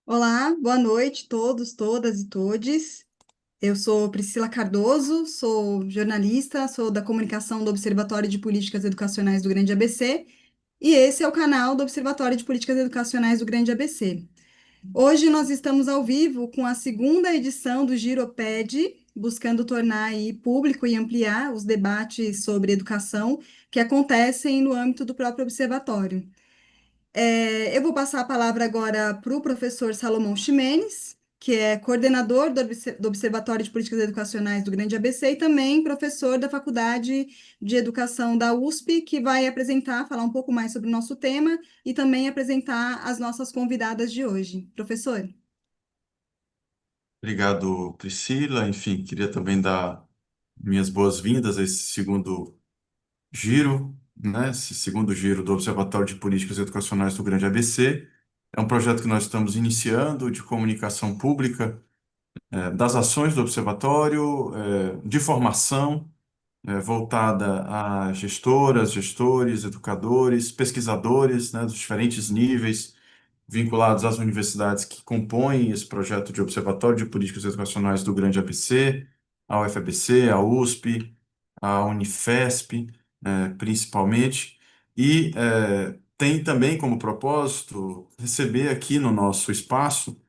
Olá, boa noite, todos, todas e todes. Eu sou Priscila Cardoso, sou jornalista, sou da comunicação do Observatório de Políticas Educacionais do Grande ABC, e esse é o canal do Observatório de Políticas Educacionais do Grande ABC. Hoje nós estamos ao vivo com a segunda edição do Giroped, buscando tornar aí público e ampliar os debates sobre educação que acontecem no âmbito do próprio observatório. Eu vou passar a palavra agora para o professor Salomão Ximenes, que é coordenador do Observatório de Políticas Educacionais do Grande ABC e também professor da Faculdade de Educação da USP, que vai apresentar, falar um pouco mais sobre o nosso tema e também apresentar as nossas convidadas de hoje. Professor? Obrigado, Priscila. Enfim, queria também dar minhas boas-vindas a esse segundo giro, né? Esse segundo giro do Observatório de Políticas Educacionais do Grande ABC. É um projeto que nós estamos iniciando de comunicação pública, das ações do Observatório, de formação, voltada a gestoras, gestores, educadores, pesquisadores, né, dos diferentes níveis vinculados às universidades que compõem esse projeto de Observatório de Políticas Educacionais do Grande ABC, a UFABC, a USP, a Unifesp, principalmente, e tem também como propósito receber aqui no nosso espaço,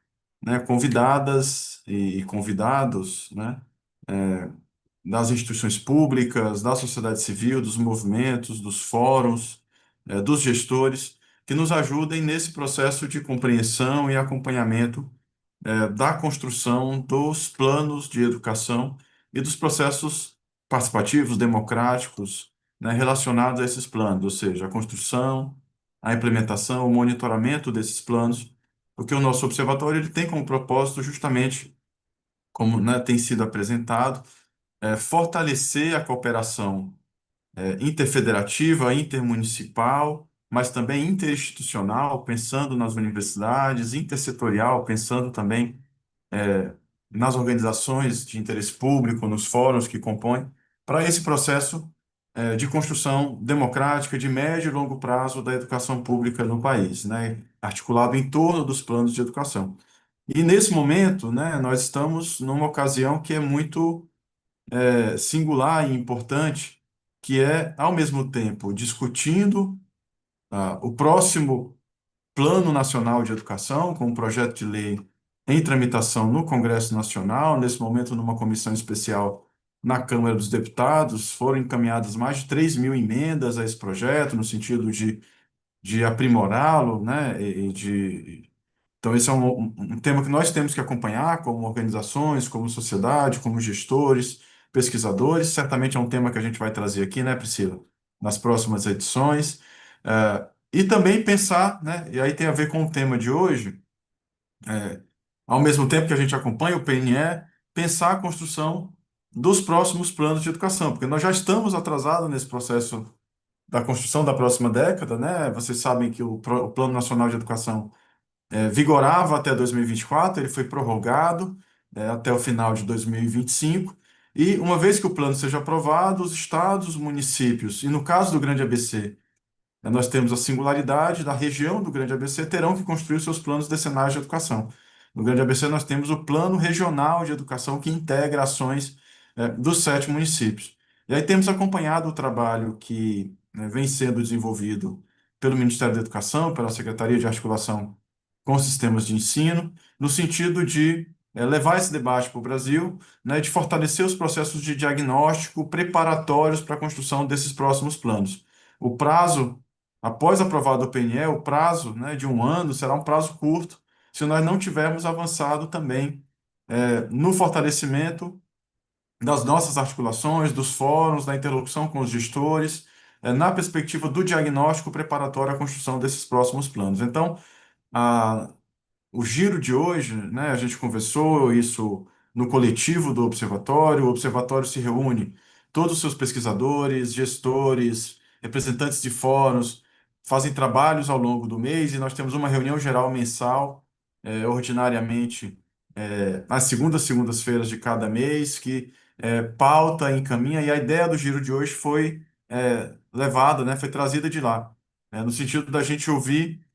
né, convidadas e convidados, né, das instituições públicas, da sociedade civil, dos movimentos, dos fóruns, dos gestores, que nos ajudem nesse processo de compreensão e acompanhamento, da construção dos planos de educação e dos processos participativos, democráticos, né, relacionados a esses planos, ou seja, a construção, a implementação, o monitoramento desses planos, porque o nosso observatório ele tem como propósito justamente, como, né, tem sido apresentado, fortalecer a cooperação interfederativa, intermunicipal, mas também interinstitucional, pensando nas universidades, intersetorial, pensando também nas organizações de interesse público, nos fóruns que compõem, para esse processo de construção democrática de médio e longo prazo da educação pública no país, né, articulado em torno dos planos de educação. E nesse momento, né, nós estamos numa ocasião que é muito singular e importante, que é, ao mesmo tempo, discutindo o próximo Plano Nacional de Educação, com um projeto de lei em tramitação no Congresso Nacional, nesse momento numa comissão especial na Câmara dos Deputados, foram encaminhadas mais de 3.000 emendas a esse projeto, no sentido de aprimorá-lo, né, então, esse é um tema que nós temos que acompanhar como organizações, como sociedade, como gestores, pesquisadores. Certamente é um tema que a gente vai trazer aqui, né, Priscila, nas próximas edições. E também pensar, né, e aí tem a ver com o tema de hoje, eh, ao mesmo tempo que a gente acompanha o PNE, pensar a construção dos próximos planos de educação, porque nós já estamos atrasados nesse processo da construção da próxima década, né? Vocês sabem que o Plano Nacional de Educação vigorava até 2024, ele foi prorrogado até o final de 2025, e uma vez que o plano seja aprovado, os estados, os municípios, e no caso do Grande ABC, nós temos a singularidade da região do Grande ABC, terão que construir os seus planos decenais de educação. No Grande ABC, nós temos o Plano Regional de Educação, que integra ações dos 7 municípios. E aí temos acompanhado o trabalho que vem sendo desenvolvido pelo Ministério da Educação, pela Secretaria de Articulação com os Sistemas de Ensino, no sentido de levar esse debate para o Brasil, né, de fortalecer os processos de diagnóstico preparatórios para a construção desses próximos planos. O prazo após aprovado o PNE, o prazo, né, de um ano será um prazo curto, se nós não tivermos avançado também no fortalecimento das nossas articulações, dos fóruns, da interlocução com os gestores, na perspectiva do diagnóstico preparatório à construção desses próximos planos. Então, a, o giro de hoje, né, a gente conversou isso no coletivo do observatório. O observatório se reúne, todos os seus pesquisadores, gestores, representantes de fóruns, fazem trabalhos ao longo do mês e nós temos uma reunião geral mensal, ordinariamente, às segundas-feiras de cada mês, que pauta, encaminha, e a ideia do giro de hoje foi levada, né, foi trazida de lá, no sentido da gente ouvir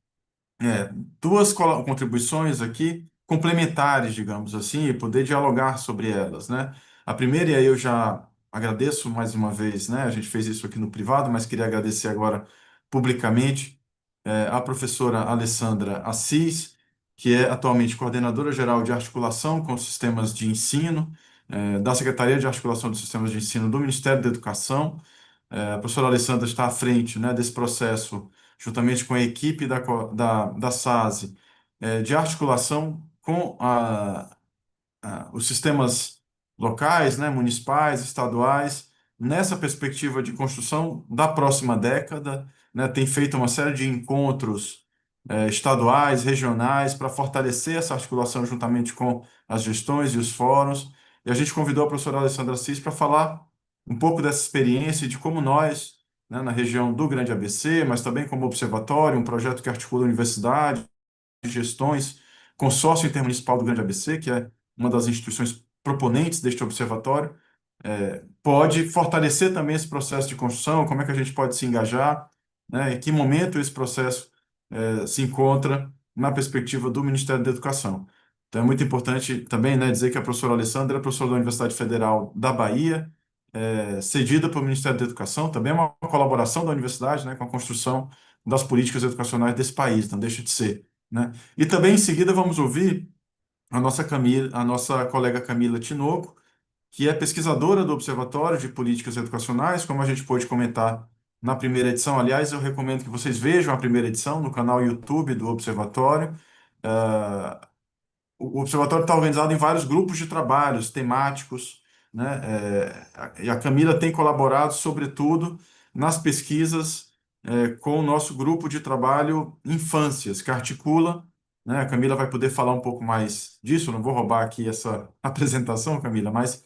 é, duas contribuições aqui complementares, digamos assim, e poder dialogar sobre elas, né? A primeira, e aí eu já agradeço mais uma vez, né? A gente fez isso aqui no privado, mas queria agradecer agora publicamente, a professora Alessandra Assis, que é atualmente coordenadora geral de articulação com os sistemas de ensino, da Secretaria de Articulação dos Sistemas de Ensino do Ministério da Educação. A professora Alessandra está à frente, né, desse processo, juntamente com a equipe da SASE, de articulação com os sistemas locais, né, municipais, estaduais, nessa perspectiva de construção da próxima década, né, tem feito uma série de encontros, estaduais, regionais, para fortalecer essa articulação juntamente com as gestões e os fóruns. E a gente convidou a professora Alessandra Assis para falar um pouco dessa experiência e de como nós, né, na região do Grande ABC, mas também como observatório, um projeto que articula universidades, gestões, Consórcio Intermunicipal do Grande ABC, que é uma das instituições proponentes deste observatório, pode fortalecer também esse processo de construção, como é que a gente pode se engajar, né, em que momento esse processo se encontra na perspectiva do Ministério da Educação. Então é muito importante também, né, dizer que a professora Alessandra é professora da Universidade Federal da Bahia, cedida pelo Ministério da Educação, também é uma colaboração da universidade, né, com a construção das políticas educacionais desse país, não deixa de ser, né? E também em seguida vamos ouvir a nossa colega Camila Tinoco, que é pesquisadora do Observatório de Políticas Educacionais, como a gente pôde comentar na primeira edição. Aliás, eu recomendo que vocês vejam a primeira edição no canal YouTube do Observatório. Ah, o observatório está organizado em vários grupos de trabalhos temáticos, né? E a Camila tem colaborado, sobretudo, nas pesquisas, com o nosso grupo de trabalho Infâncias, que articula, né? A Camila vai poder falar um pouco mais disso, não vou roubar aqui essa apresentação, Camila, mas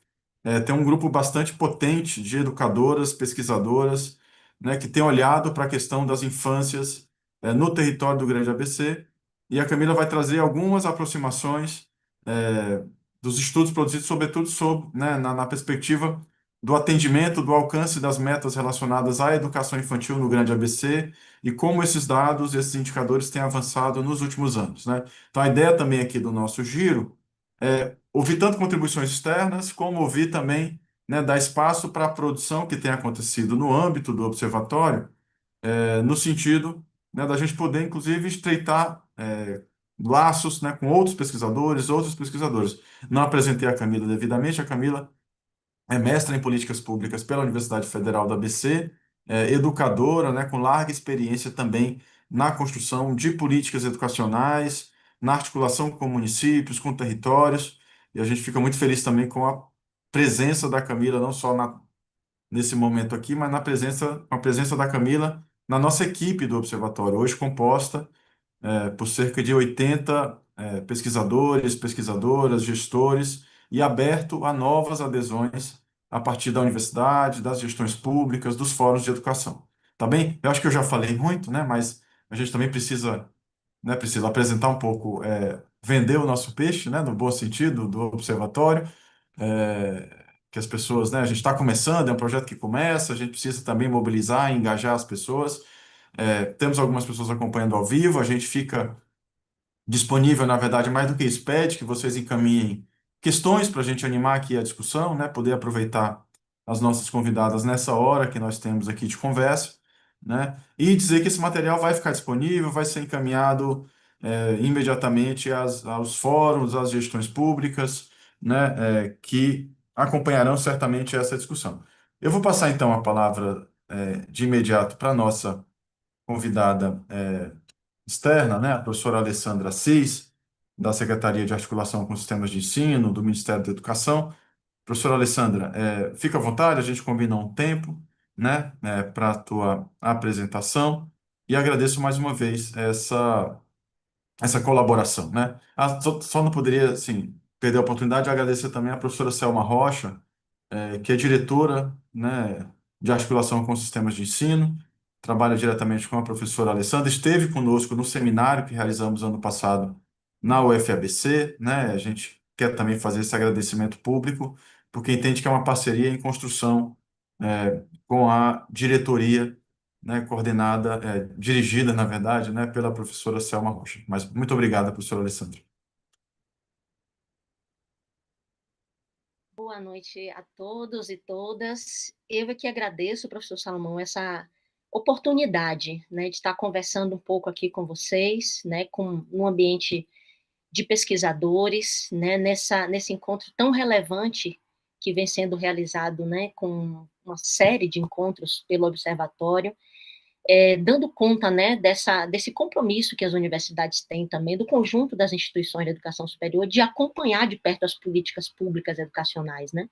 tem um grupo bastante potente de educadoras, pesquisadoras, né, que tem olhado para a questão das infâncias, no território do Grande ABC, e a Camila vai trazer algumas aproximações é, dos estudos produzidos, sobretudo né, na perspectiva do atendimento, do alcance das metas relacionadas à educação infantil no Grande ABC e como esses dados, esses indicadores têm avançado nos últimos anos, né? Então, a ideia também aqui do nosso giro é ouvir tanto contribuições externas, como ouvir também, né, dar espaço para a produção que tem acontecido no âmbito do observatório, no sentido, né, da gente poder, inclusive, estreitar laços, né, com outros pesquisadores, outros pesquisadores. Não apresentei a Camila devidamente, a Camila é mestra em políticas públicas pela Universidade Federal da ABC, é educadora, né, com larga experiência também na construção de políticas educacionais, na articulação com municípios, com territórios, e a gente fica muito feliz também com a presença da Camila, não só nesse momento aqui, mas com a presença da Camila na nossa equipe do observatório, hoje composta por cerca de 80 pesquisadores, pesquisadoras, gestores, e aberto a novas adesões a partir da universidade, das gestões públicas, dos fóruns de educação. Tá bem? Eu acho que eu já falei muito, né? Mas a gente também precisa, né, precisa apresentar um pouco, vender o nosso peixe, né, no bom sentido, do observatório, que as pessoas, né, a gente está começando, é um projeto que começa, a gente precisa também mobilizar e engajar as pessoas. Temos algumas pessoas acompanhando ao vivo, a gente fica disponível, na verdade, mais do que isso, pede que vocês encaminhem questões para a gente animar aqui a discussão, né? Poder aproveitar as nossas convidadas nessa hora que nós temos aqui de conversa, né? E dizer que esse material vai ficar disponível, vai ser encaminhado imediatamente aos fóruns, às gestões públicas, né? Que acompanharão certamente essa discussão. Eu vou passar então a palavra de imediato para a nossa convidada externa, né, a professora Alessandra Assis, da Secretaria de Articulação com Sistemas de Ensino, do Ministério da Educação. Professora Alessandra, fica à vontade, a gente combina um tempo, né, para a tua apresentação, e agradeço mais uma vez essa colaboração, né? Só não poderia, assim, perder a oportunidade de agradecer também à professora Selma Rocha, que é diretora, né, de articulação com sistemas de ensino, trabalha diretamente com a professora Alessandra, esteve conosco no seminário que realizamos ano passado na UFABC, né? A gente quer também fazer esse agradecimento público, porque entende que é uma parceria em construção, com a diretoria né, coordenada, dirigida, na verdade, né, pela professora Selma Rocha. Mas muito obrigada, professora Alessandra. Boa noite a todos e todas. Eu é que agradeço, professor Salomão, essa oportunidade, né, de estar conversando um pouco aqui com vocês, né, com um ambiente de pesquisadores, né, nesse encontro tão relevante que vem sendo realizado, né, com uma série de encontros pelo Observatório, dando conta, né, desse compromisso que as universidades têm também, do conjunto das instituições de educação superior, de acompanhar de perto as políticas públicas educacionais, né.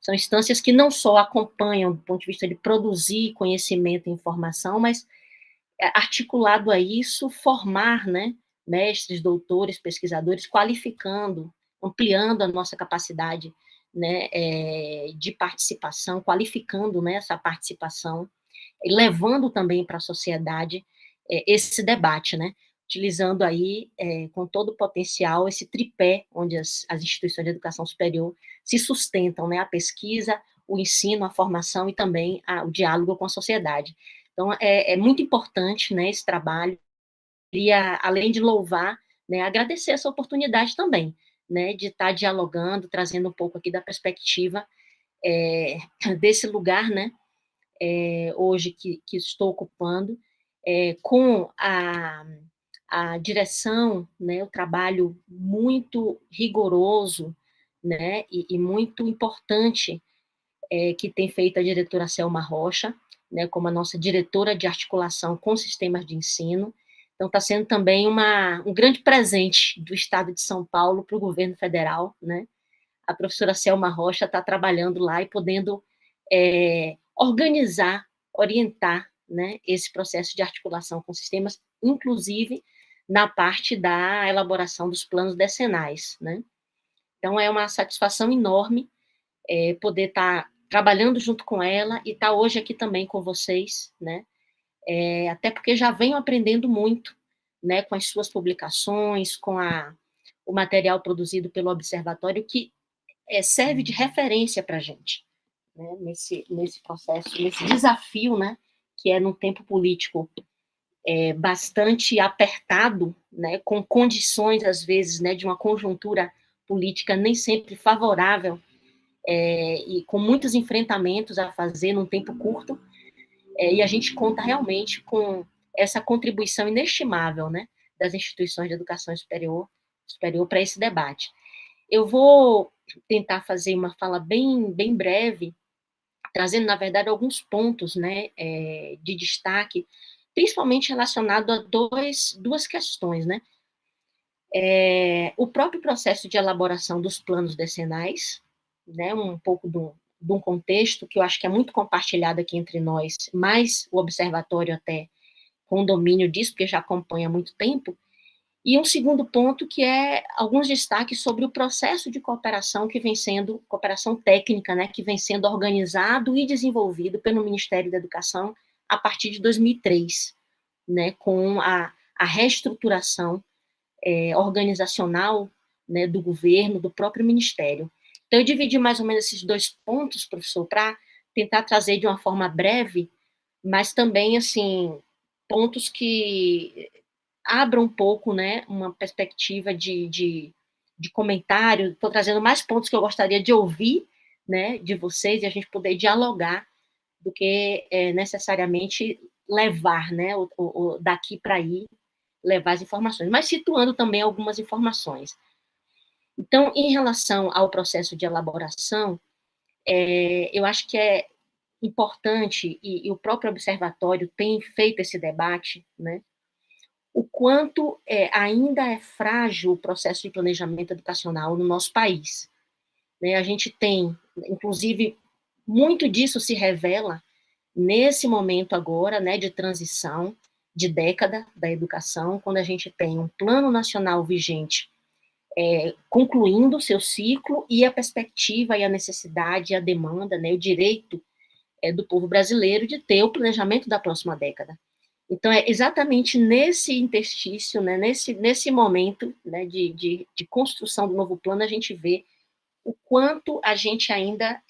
São instâncias que não só acompanham do ponto de vista de produzir conhecimento e informação, mas articulado a isso, formar, né, mestres, doutores, pesquisadores, qualificando, ampliando a nossa capacidade, né, de participação, qualificando, né, essa participação, e levando também para a sociedade esse debate, né, utilizando aí, com todo o potencial, esse tripé onde as instituições de educação superior se sustentam, né, a pesquisa, o ensino, a formação e também o diálogo com a sociedade. Então, é muito importante, né, esse trabalho. Queria, além de louvar, né, agradecer essa oportunidade também, né, de estar dialogando, trazendo um pouco aqui da perspectiva é, desse lugar, né, hoje que estou ocupando, com a direção, né, o trabalho muito rigoroso, né, e muito importante que tem feito a diretora Selma Rocha, né, como a nossa diretora de articulação com sistemas de ensino. Então, está sendo também um grande presente do Estado de São Paulo para o governo federal, né? A professora Selma Rocha está trabalhando lá e podendo organizar, orientar, né, esse processo de articulação com sistemas, inclusive na parte da elaboração dos planos decenais, né? Então, é uma satisfação enorme poder estar trabalhando junto com ela e estar hoje aqui também com vocês, né? Até porque já venho aprendendo muito, né, com as suas publicações, com o material produzido pelo Observatório, que serve de referência para a gente, né, nesse processo, nesse desafio, né, que é num tempo político bastante apertado, né, com condições, às vezes, né, de uma conjuntura política nem sempre favorável e com muitos enfrentamentos a fazer num tempo curto, e a gente conta realmente com essa contribuição inestimável, né, das instituições de educação superior para esse debate. Eu vou tentar fazer uma fala bem breve, trazendo, na verdade, alguns pontos, né, de destaque, principalmente relacionado a duas questões, né? O próprio processo de elaboração dos planos decenais, né, um pouco de um contexto que eu acho que é muito compartilhado aqui entre nós, mas o observatório até com domínio disso, porque já acompanha há muito tempo, e um segundo ponto que é alguns destaques sobre o processo de cooperação que vem sendo, cooperação técnica, né, que vem sendo organizado e desenvolvido pelo Ministério da Educação a partir de 2003, né, com a reestruturação organizacional, né, do governo, do próprio Ministério. Então, eu dividi mais ou menos esses dois pontos, professor, para tentar trazer de uma forma breve, mas também, assim, pontos que abram um pouco, né, uma perspectiva de comentário. Estou trazendo mais pontos que eu gostaria de ouvir, né, de vocês, e a gente poder dialogar, do que necessariamente levar, né, daqui para aí, levar as informações, mas situando também algumas informações. Então, em relação ao processo de elaboração, eu acho que é importante, e o próprio observatório tem feito esse debate, né, o quanto ainda é frágil o processo de planejamento educacional no nosso país. Né? A gente tem, inclusive, muito disso se revela nesse momento agora, né, de transição, de década da educação, quando a gente tem um plano nacional vigente concluindo o seu ciclo e a perspectiva e a necessidade, a demanda, né, o direito do povo brasileiro de ter o planejamento da próxima década. Então, é exatamente nesse interstício, né, nesse momento, né, de construção do novo plano, a gente vê o quanto a gente ainda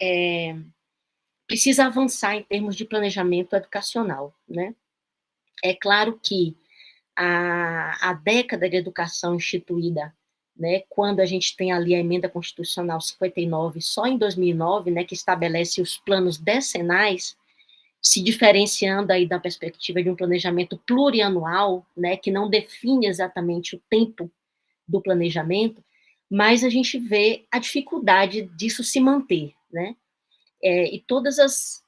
precisa avançar em termos de planejamento educacional, né? É claro que a década de educação instituída, né, quando a gente tem ali a emenda constitucional 59, só em 2009, né, que estabelece os planos decenais, se diferenciando aí da perspectiva de um planejamento plurianual, né, que não define exatamente o tempo do planejamento, mas a gente vê a dificuldade disso se manter, né? E todas as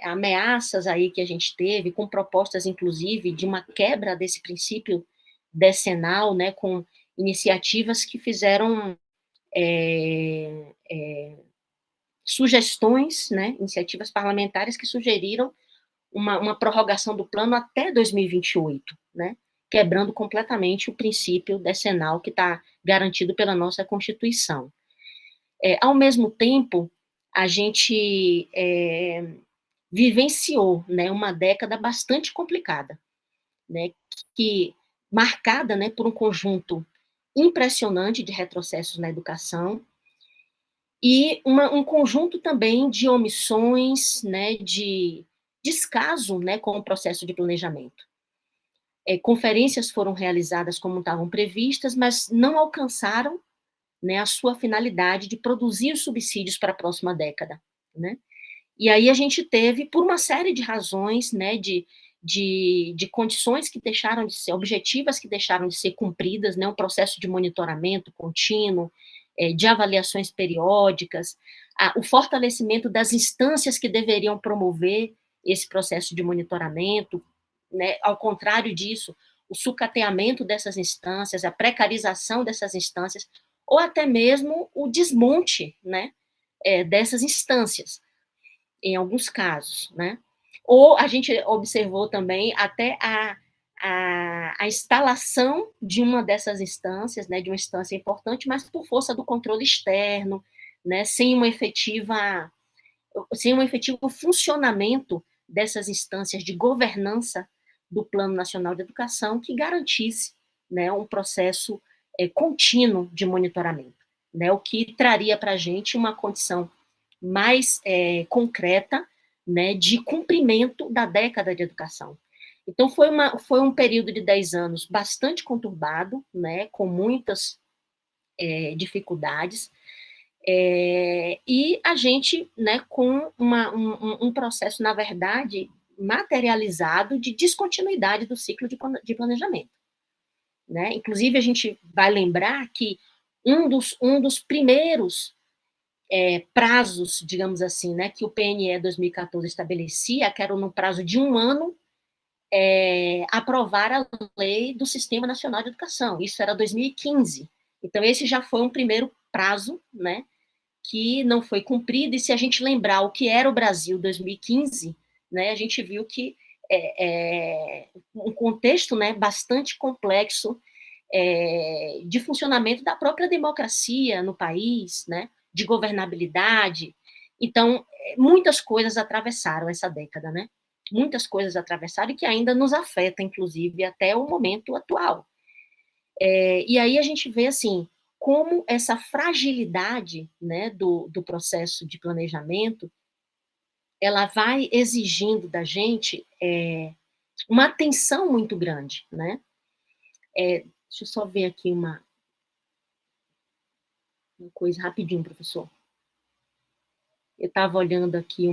ameaças aí que a gente teve, com propostas, inclusive, de uma quebra desse princípio decenal, né, com iniciativas que fizeram sugestões, né, iniciativas parlamentares que sugeriram uma prorrogação do plano até 2028, né, quebrando completamente o princípio decenal que está garantido pela nossa Constituição. Ao mesmo tempo, a gente vivenciou, né, uma década bastante complicada, né, que marcada, né, por um conjunto impressionante de retrocessos na educação e um conjunto também de omissões, né, de descaso, né, com o processo de planejamento. Conferências foram realizadas como estavam previstas, mas não alcançaram, né, a sua finalidade de produzir os subsídios para a próxima década, né? E aí a gente teve, por uma série de razões, né, de condições que deixaram de ser, objetivas que deixaram de ser cumpridas, né, um processo de monitoramento contínuo, de avaliações periódicas, o fortalecimento das instâncias que deveriam promover esse processo de monitoramento, né, ao contrário disso, o sucateamento dessas instâncias, a precarização dessas instâncias, ou até mesmo o desmonte, né, dessas instâncias, em alguns casos, né? Ou a gente observou também até a instalação de uma dessas instâncias, né, de uma instância importante, mas por força do controle externo, né, sem um efetivo funcionamento dessas instâncias de governança do Plano Nacional de Educação que garantisse, né, um processo contínuo de monitoramento, né, o que traria para a gente uma condição mais concreta, né, de cumprimento da década de educação. Então, foi um período de 10 anos bastante conturbado, né, com muitas dificuldades, e a gente, né, com um processo, na verdade, materializado de descontinuidade do ciclo de planejamento, né? Inclusive, a gente vai lembrar que um dos primeiros prazos, digamos assim, né, que o PNE 2014 estabelecia, que era no prazo de um ano, aprovar a lei do Sistema Nacional de Educação. Isso era 2015. Então, esse já foi um primeiro prazo, né, que não foi cumprido, e se a gente lembrar o que era o Brasil 2015, né, a gente viu que um contexto, né, bastante complexo de funcionamento da própria democracia no país, né, de governabilidade. Então, muitas coisas atravessaram essa década, né? Muitas coisas atravessaram e que ainda nos afeta, inclusive, até o momento atual. E aí a gente vê, assim, como essa fragilidade, né, do processo de planejamento, ela vai exigindo da gente uma atenção muito grande, né? Deixa eu só ver aqui uma coisa rapidinho, professor. Eu estava olhando aqui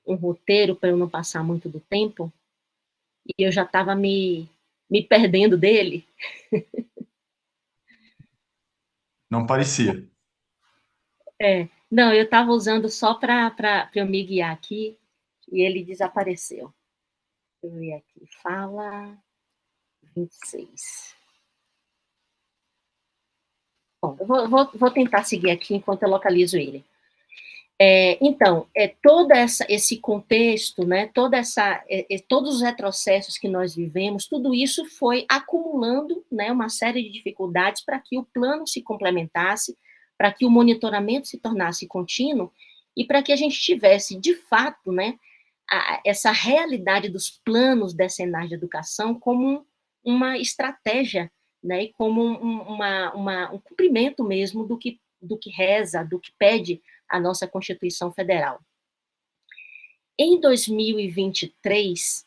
um roteiro para eu não passar muito do tempo, e eu já estava me perdendo dele. Não parecia. Não, eu estava usando só para eu me guiar aqui, e ele desapareceu. Deixa eu ver aqui. Fala 26. Bom, eu vou tentar seguir aqui enquanto eu localizo ele. Então, todo esse contexto, né, todos os retrocessos que nós vivemos, tudo isso foi acumulando, né, uma série de dificuldades para que o plano se complementasse, para que o monitoramento se tornasse contínuo e para que a gente tivesse, de fato, né, essa realidade dos planos decenais de educação como uma estratégia, né, e como um cumprimento mesmo do que do que reza, do que pede a nossa Constituição Federal. Em 2023,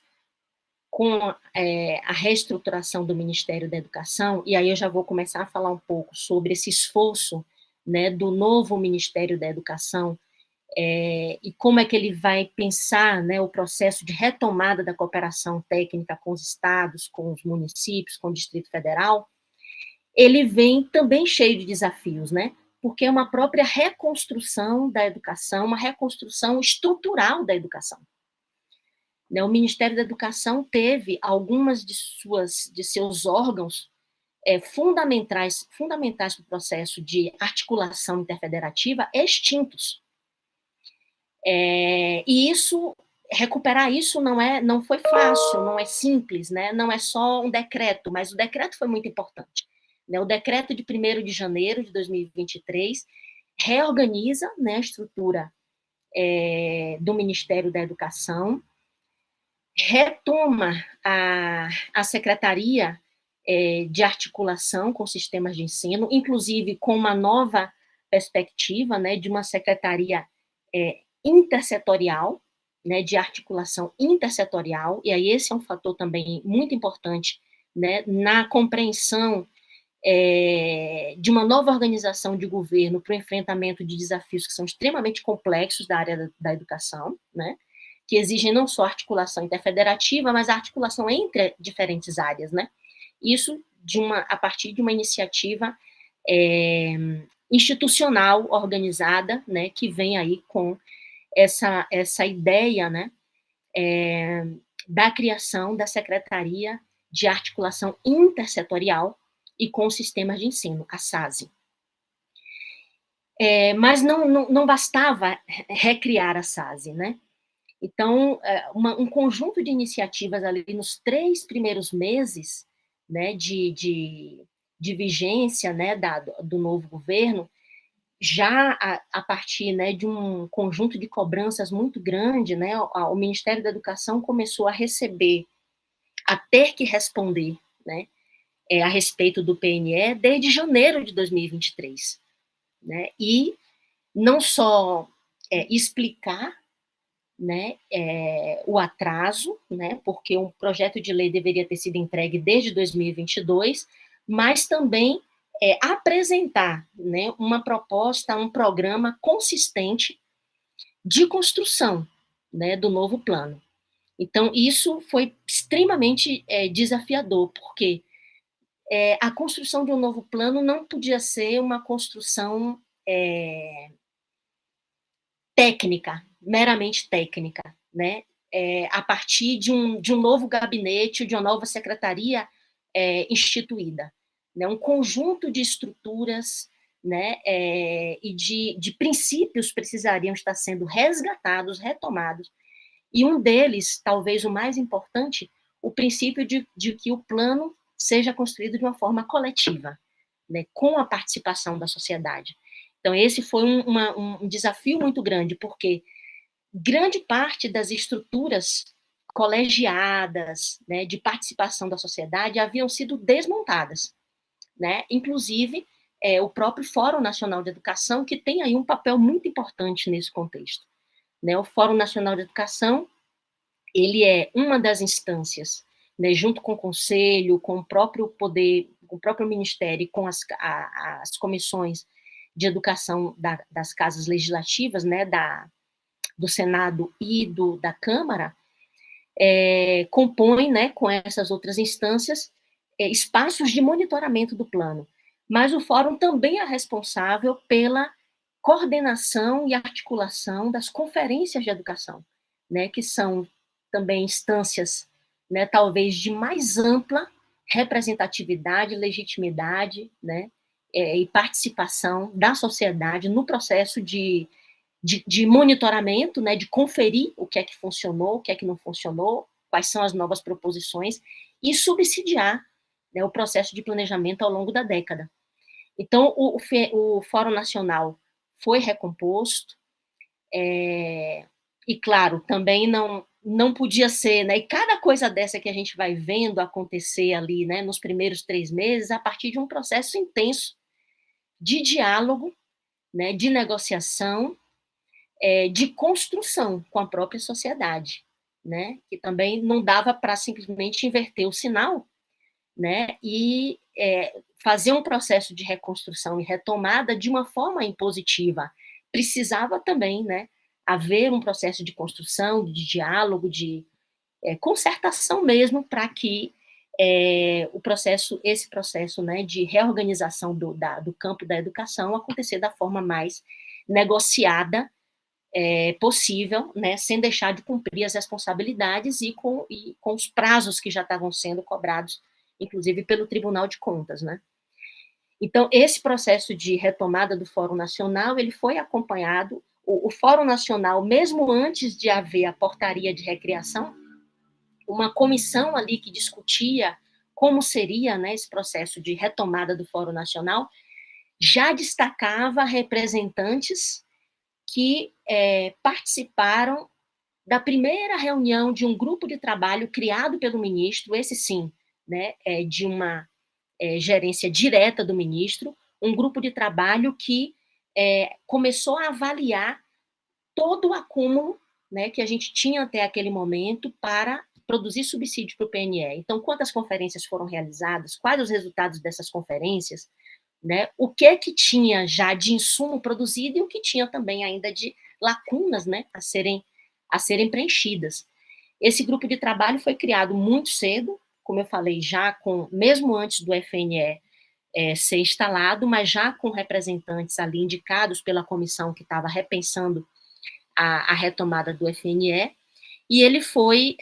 com a reestruturação do Ministério da Educação, e aí eu já vou começar a falar um pouco sobre esse esforço, né, do novo Ministério da Educação, e como é que ele vai pensar, né, o processo de retomada da cooperação técnica com os estados, com os municípios, com o Distrito Federal, ele vem também cheio de desafios, né, porque é uma própria reconstrução da educação, uma reconstrução estrutural da educação. O Ministério da Educação teve algumas de seus órgãos fundamentais para o processo de articulação interfederativa extintos. E recuperar isso não foi fácil, não é simples, né? Não é só um decreto, mas o decreto foi muito importante. O decreto de 1º de janeiro de 2023 reorganiza, né, a estrutura do Ministério da Educação, retoma a Secretaria de Articulação com Sistemas de Ensino, inclusive com uma nova perspectiva, né, de uma secretaria intersetorial, né, de articulação intersetorial, e aí esse é um fator também muito importante, né, na compreensão de uma nova organização de governo para o enfrentamento de desafios que são extremamente complexos da área da educação, né, que exigem não só articulação interfederativa, mas a articulação entre diferentes áreas, né? Isso a partir de uma iniciativa institucional organizada, né, que vem aí com essa ideia, né, da criação da Secretaria de Articulação Intersetorial e com os Sistemas de Ensino, a SASE. Mas não bastava recriar a SASE, né? Então, um conjunto de iniciativas ali nos 3 primeiros meses, né, de vigência, né, do novo governo, já a partir, né, de um conjunto de cobranças muito grande, né, o Ministério da Educação começou a ter que responder, né, a respeito do PNE desde janeiro de 2023, né, e não só explicar, né, o atraso, né, porque um projeto de lei deveria ter sido entregue desde 2022, mas também apresentar, né, uma proposta, um programa consistente de construção, né, do novo plano. Então, isso foi extremamente desafiador, porque a construção de um novo plano não podia ser uma construção técnica, meramente técnica, né? A partir de um novo gabinete, de uma nova secretaria instituída, né? Um conjunto de estruturas, né? E de princípios precisariam estar sendo resgatados, retomados, e um deles, talvez o mais importante, o princípio de que o plano seja construído de uma forma coletiva, né? Com a participação da sociedade. Então, esse foi um desafio muito grande, porque grande parte das estruturas colegiadas, né, de participação da sociedade haviam sido desmontadas, né? Inclusive, o próprio Fórum Nacional de Educação, que tem aí um papel muito importante nesse contexto, né? O Fórum Nacional de Educação, ele é uma das instâncias, né, junto com o Conselho, com o próprio poder, com o próprio Ministério, com as comissões de educação das casas legislativas, né, do Senado e da Câmara, compõe, né, com essas outras instâncias, espaços de monitoramento do plano. Mas o Fórum também é responsável pela coordenação e articulação das conferências de educação, né, que são também instâncias, né, talvez de mais ampla representatividade, legitimidade, né, e participação da sociedade no processo de monitoramento, né, de conferir o que é que funcionou, o que é que não funcionou, quais são as novas proposições, e subsidiar, né, o processo de planejamento ao longo da década. Então, o Fórum Nacional foi recomposto, e, claro, também não podia ser, né, e cada coisa dessa que a gente vai vendo acontecer ali, né, nos primeiros 3 meses, a partir de um processo intenso de diálogo, né, de negociação, de construção com a própria sociedade, né, que também não dava para simplesmente inverter o sinal, né, e fazer um processo de reconstrução e retomada de uma forma impositiva. Precisava também, né, haver um processo de construção, de diálogo, de concertação mesmo, para que esse processo, né, de reorganização do campo da educação acontecer da forma mais negociada possível, né, sem deixar de cumprir as responsabilidades e com os prazos que já estavam sendo cobrados, inclusive pelo Tribunal de Contas, né. Então, esse processo de retomada do Fórum Nacional, ele foi acompanhado, o Fórum Nacional, mesmo antes de haver a portaria de recriação, uma comissão ali que discutia como seria, né, esse processo de retomada do Fórum Nacional, já destacava representantes que participaram da primeira reunião de um grupo de trabalho criado pelo ministro, esse sim, né, de uma gerência direta do ministro, um grupo de trabalho que começou a avaliar todo o acúmulo, né, que a gente tinha até aquele momento para produzir subsídio para o PNE. Então, quantas conferências foram realizadas, quais os resultados dessas conferências, né, o que tinha já de insumo produzido e o que tinha também ainda de lacunas, né, a serem preenchidas. Esse grupo de trabalho foi criado muito cedo, como eu falei, já mesmo antes do FNE ser instalado, mas já com representantes ali indicados pela comissão que estava repensando a retomada do FNE, e ele foi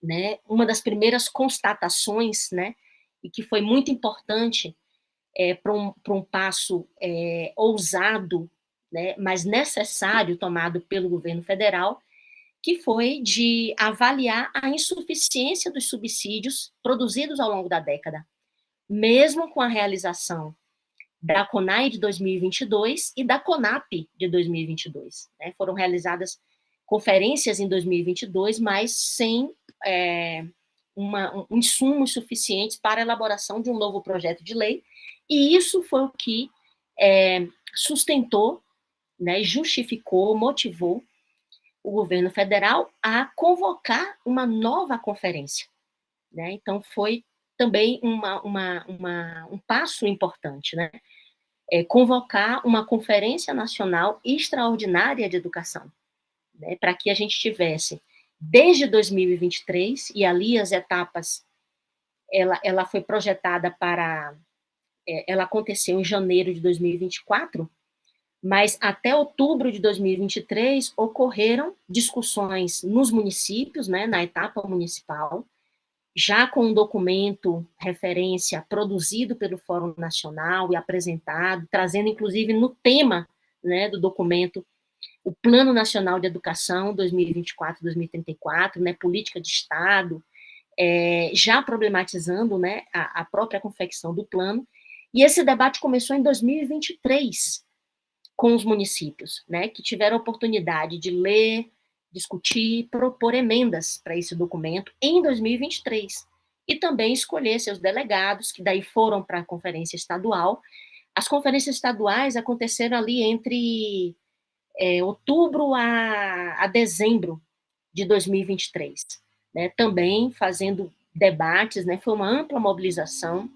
né, uma das primeiras constatações, né, e que foi muito importante para um passo ousado, né, mas necessário, tomado pelo governo federal, que foi de avaliar a insuficiência dos subsídios produzidos ao longo da década, mesmo com a realização da CONAI de 2022 e da CONAP de 2022. Né? Foram realizadas conferências em 2022, mas sem insumos suficientes para a elaboração de um novo projeto de lei, e isso foi o que sustentou, né, justificou, motivou o governo federal a convocar uma nova conferência. Né? Então, foi também um passo importante, né? Convocar uma Conferência Nacional Extraordinária de Educação, né? Para que a gente tivesse, desde 2023, e ali as etapas, ela foi projetada para... ela aconteceu em janeiro de 2024, mas até outubro de 2023 ocorreram discussões nos municípios, né, na etapa municipal, já com um documento referência produzido pelo Fórum Nacional e apresentado, trazendo inclusive no tema, né, do documento o Plano Nacional de Educação 2024-2034, né, política de Estado, já problematizando, né, a própria confecção do plano, e esse debate começou em 2023, com os municípios, né, que tiveram a oportunidade de ler, discutir, propor emendas para esse documento em 2023, e também escolher seus delegados, que daí foram para a conferência estadual. As conferências estaduais aconteceram ali entre outubro a dezembro de 2023, né, também fazendo debates, né, foi uma ampla mobilização,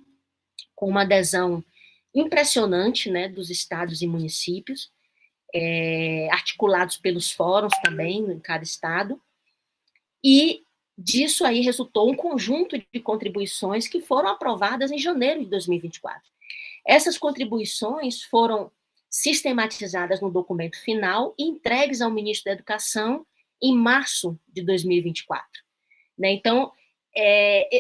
com uma adesão impressionante, né, dos estados e municípios, articulados pelos fóruns também, em cada estado, e disso aí resultou um conjunto de contribuições que foram aprovadas em janeiro de 2024. Essas contribuições foram sistematizadas no documento final e entregues ao ministro da Educação em março de 2024. Né? Então,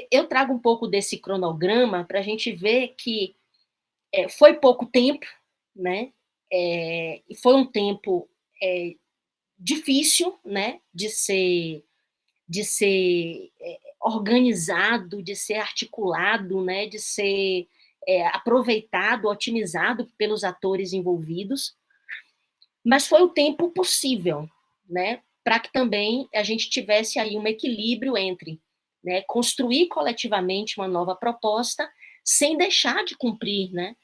eu trago um pouco desse cronograma para a gente ver que foi pouco tempo, né? E foi um tempo difícil, né, de ser organizado, de ser articulado, né, de ser aproveitado, otimizado pelos atores envolvidos, mas foi o tempo possível, né, para que também a gente tivesse aí um equilíbrio entre, né, construir coletivamente uma nova proposta sem deixar de cumprir, né,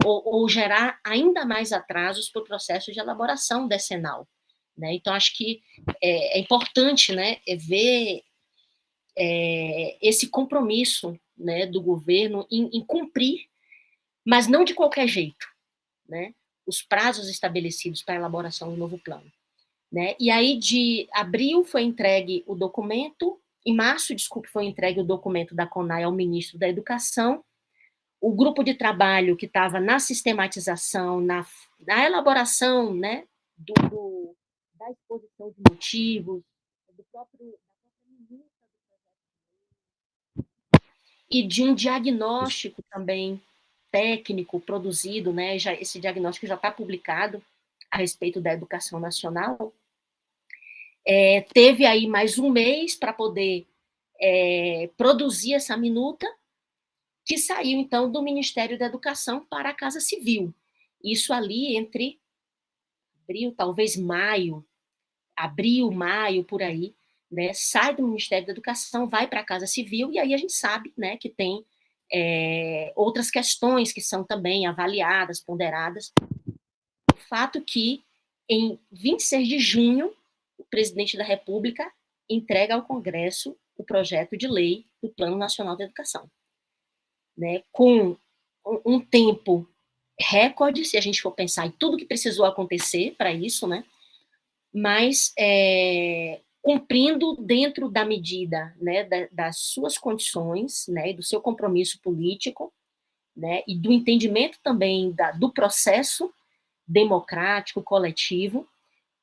ou gerar ainda mais atrasos para o processo de elaboração decenal, né? Então, acho que é importante, né, ver esse compromisso, né, do governo em cumprir, mas não de qualquer jeito, né, os prazos estabelecidos para a elaboração do novo plano, né? E aí, de abril foi entregue o documento, em março, desculpe, foi entregue o documento da CONAI ao ministro da Educação. O grupo de trabalho que estava na sistematização, na elaboração, né, da exposição de motivos, da própria minuta e de um diagnóstico também técnico produzido, né, esse diagnóstico já está publicado a respeito da educação nacional. Teve aí mais um mês para poder produzir essa minuta, que saiu, então, do Ministério da Educação para a Casa Civil. Isso ali entre abril, talvez maio, abril, maio, por aí, né, sai do Ministério da Educação, vai para a Casa Civil, e aí a gente sabe, né, que tem outras questões que são também avaliadas, ponderadas. O fato que, em 26 de junho, o presidente da República entrega ao Congresso o projeto de lei do Plano Nacional de Educação, né, com um tempo recorde, se a gente for pensar em tudo que precisou acontecer para isso, né, mas cumprindo dentro da medida, né, das suas condições, né, e do seu compromisso político, né, e do entendimento também do processo democrático, coletivo,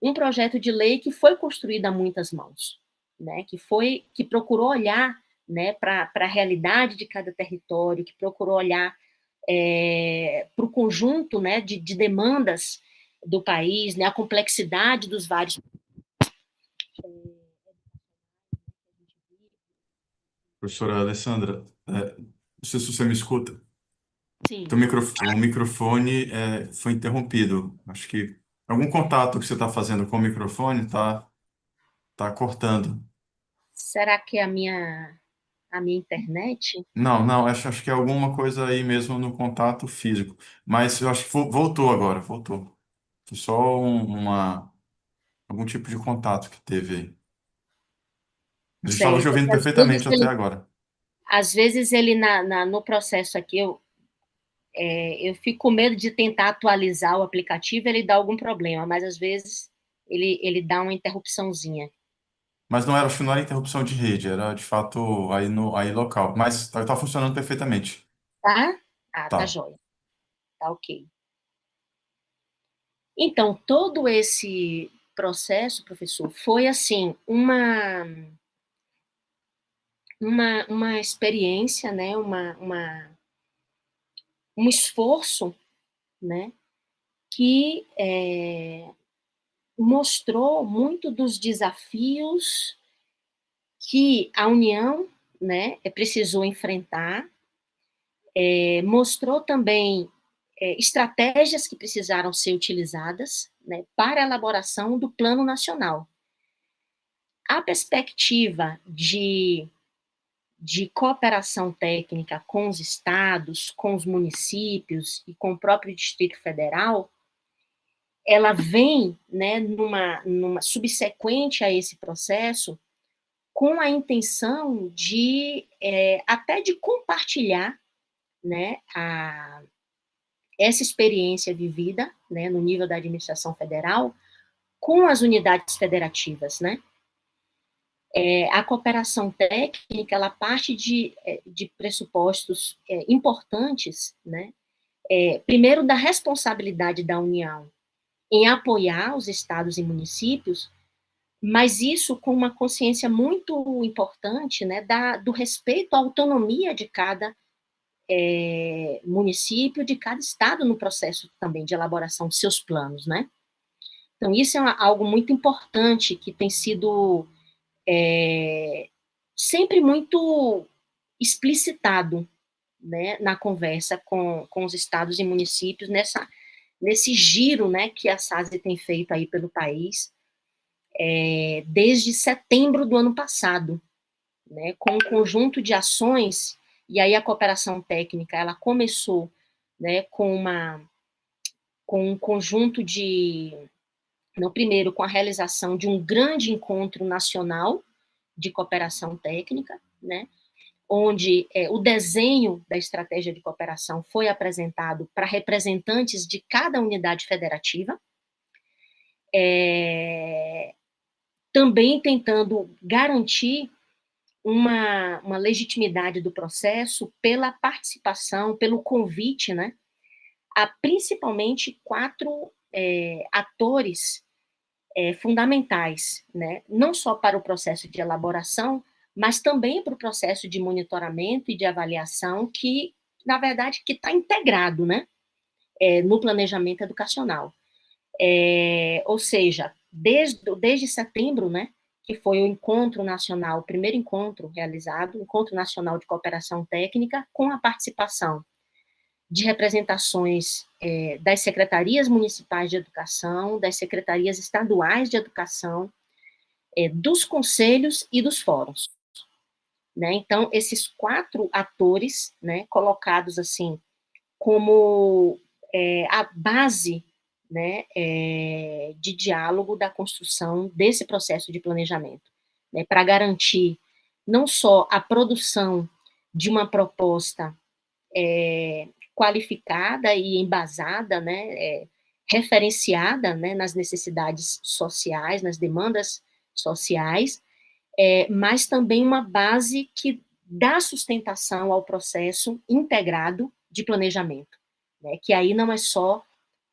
um projeto de lei que foi construído a muitas mãos, né, que procurou olhar, né, para a realidade de cada território, que procurou olhar para o conjunto, né, de demandas do país, né, a complexidade dos vários. Professora Alessandra, não sei se você me escuta. Sim. O microfone foi interrompido. Acho que algum contato que você está fazendo com o microfone tá cortando. Será que é a minha internet? Não, não, acho que é alguma coisa aí mesmo no contato físico. Mas eu acho que voltou agora, voltou. Foi só algum tipo de contato que teve aí. A gente estava te Certo. ouvindo perfeitamente até agora. Às vezes ele no processo aqui, eu fico com medo de tentar atualizar o aplicativo, ele dá algum problema, mas às vezes ele dá uma interrupçãozinha. Mas não era, acho que não era interrupção de rede, era de fato aí, aí local. Mas tá funcionando perfeitamente. Tá? Ah, tá Tá. jóia. Tá ok. Então, todo esse processo, professor, foi assim, uma experiência, né? Um esforço, né? Que mostrou muito dos desafios que a União, né, precisou enfrentar, mostrou também estratégias que precisaram ser utilizadas, né, para a elaboração do Plano Nacional. A perspectiva de cooperação técnica com os estados, com os municípios e com o próprio Distrito Federal, ela vem, né, numa subsequente a esse processo, com a intenção de até de compartilhar, né, essa experiência vivida, né, no nível da administração federal com as unidades federativas, né? A cooperação técnica, ela parte de pressupostos importantes, né? Primeiro, da responsabilidade da União em apoiar os estados e municípios, mas isso com uma consciência muito importante, né, do respeito à autonomia de cada município, de cada estado no processo também de elaboração de seus planos, né? Então, isso é algo muito importante que tem sido sempre muito explicitado, né, na conversa com os estados e municípios, nesse giro, né, que a SASE tem feito aí pelo país, desde setembro do ano passado, né, com um conjunto de ações, e aí a cooperação técnica, ela começou né, com um conjunto de, não, primeiro, com a realização de um grande encontro nacional de cooperação técnica, né, onde o desenho da estratégia de cooperação foi apresentado para representantes de cada unidade federativa, também tentando garantir uma legitimidade do processo pela participação, pelo convite, né, a principalmente 4 atores fundamentais, né, não só para o processo de elaboração, mas também para o processo de monitoramento e de avaliação que, na verdade, que está integrado, né, no planejamento educacional. Ou seja, desde setembro, né, que foi o encontro nacional, o primeiro encontro realizado, o Encontro Nacional de Cooperação Técnica, com a participação de representações das secretarias municipais de educação, das secretarias estaduais de educação, dos conselhos e dos fóruns. Né? Então, esses 4 atores, né, colocados assim como a base, né, de diálogo da construção desse processo de planejamento, né, para garantir não só a produção de uma proposta qualificada e embasada, né, referenciada, né, nas necessidades sociais, nas demandas sociais, mas também uma base que dá sustentação ao processo integrado de planejamento, né, que aí não é só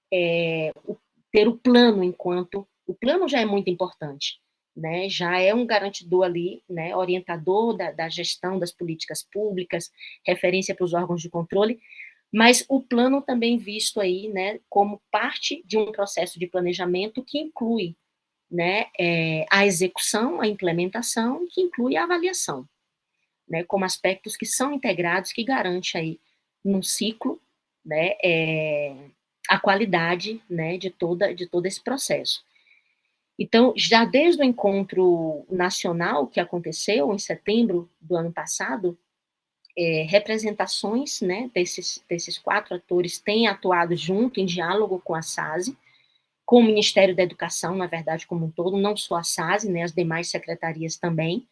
ter o plano enquanto... O plano já é muito importante, né, já é um garantidor ali, né, orientador da gestão das políticas públicas, referência para os órgãos de controle, mas o plano também visto aí, né, como parte de um processo de planejamento que inclui, né, a execução, a implementação, que inclui a avaliação, né, como aspectos que são integrados, que garante aí, num ciclo, né, a qualidade, né, de todo esse processo. Então, já desde o encontro nacional que aconteceu em setembro do ano passado, representações, né, desses 4 atores têm atuado junto, em diálogo com a SASE, com o Ministério da Educação, na verdade, como um todo, não só a SASE, né, as demais secretarias também.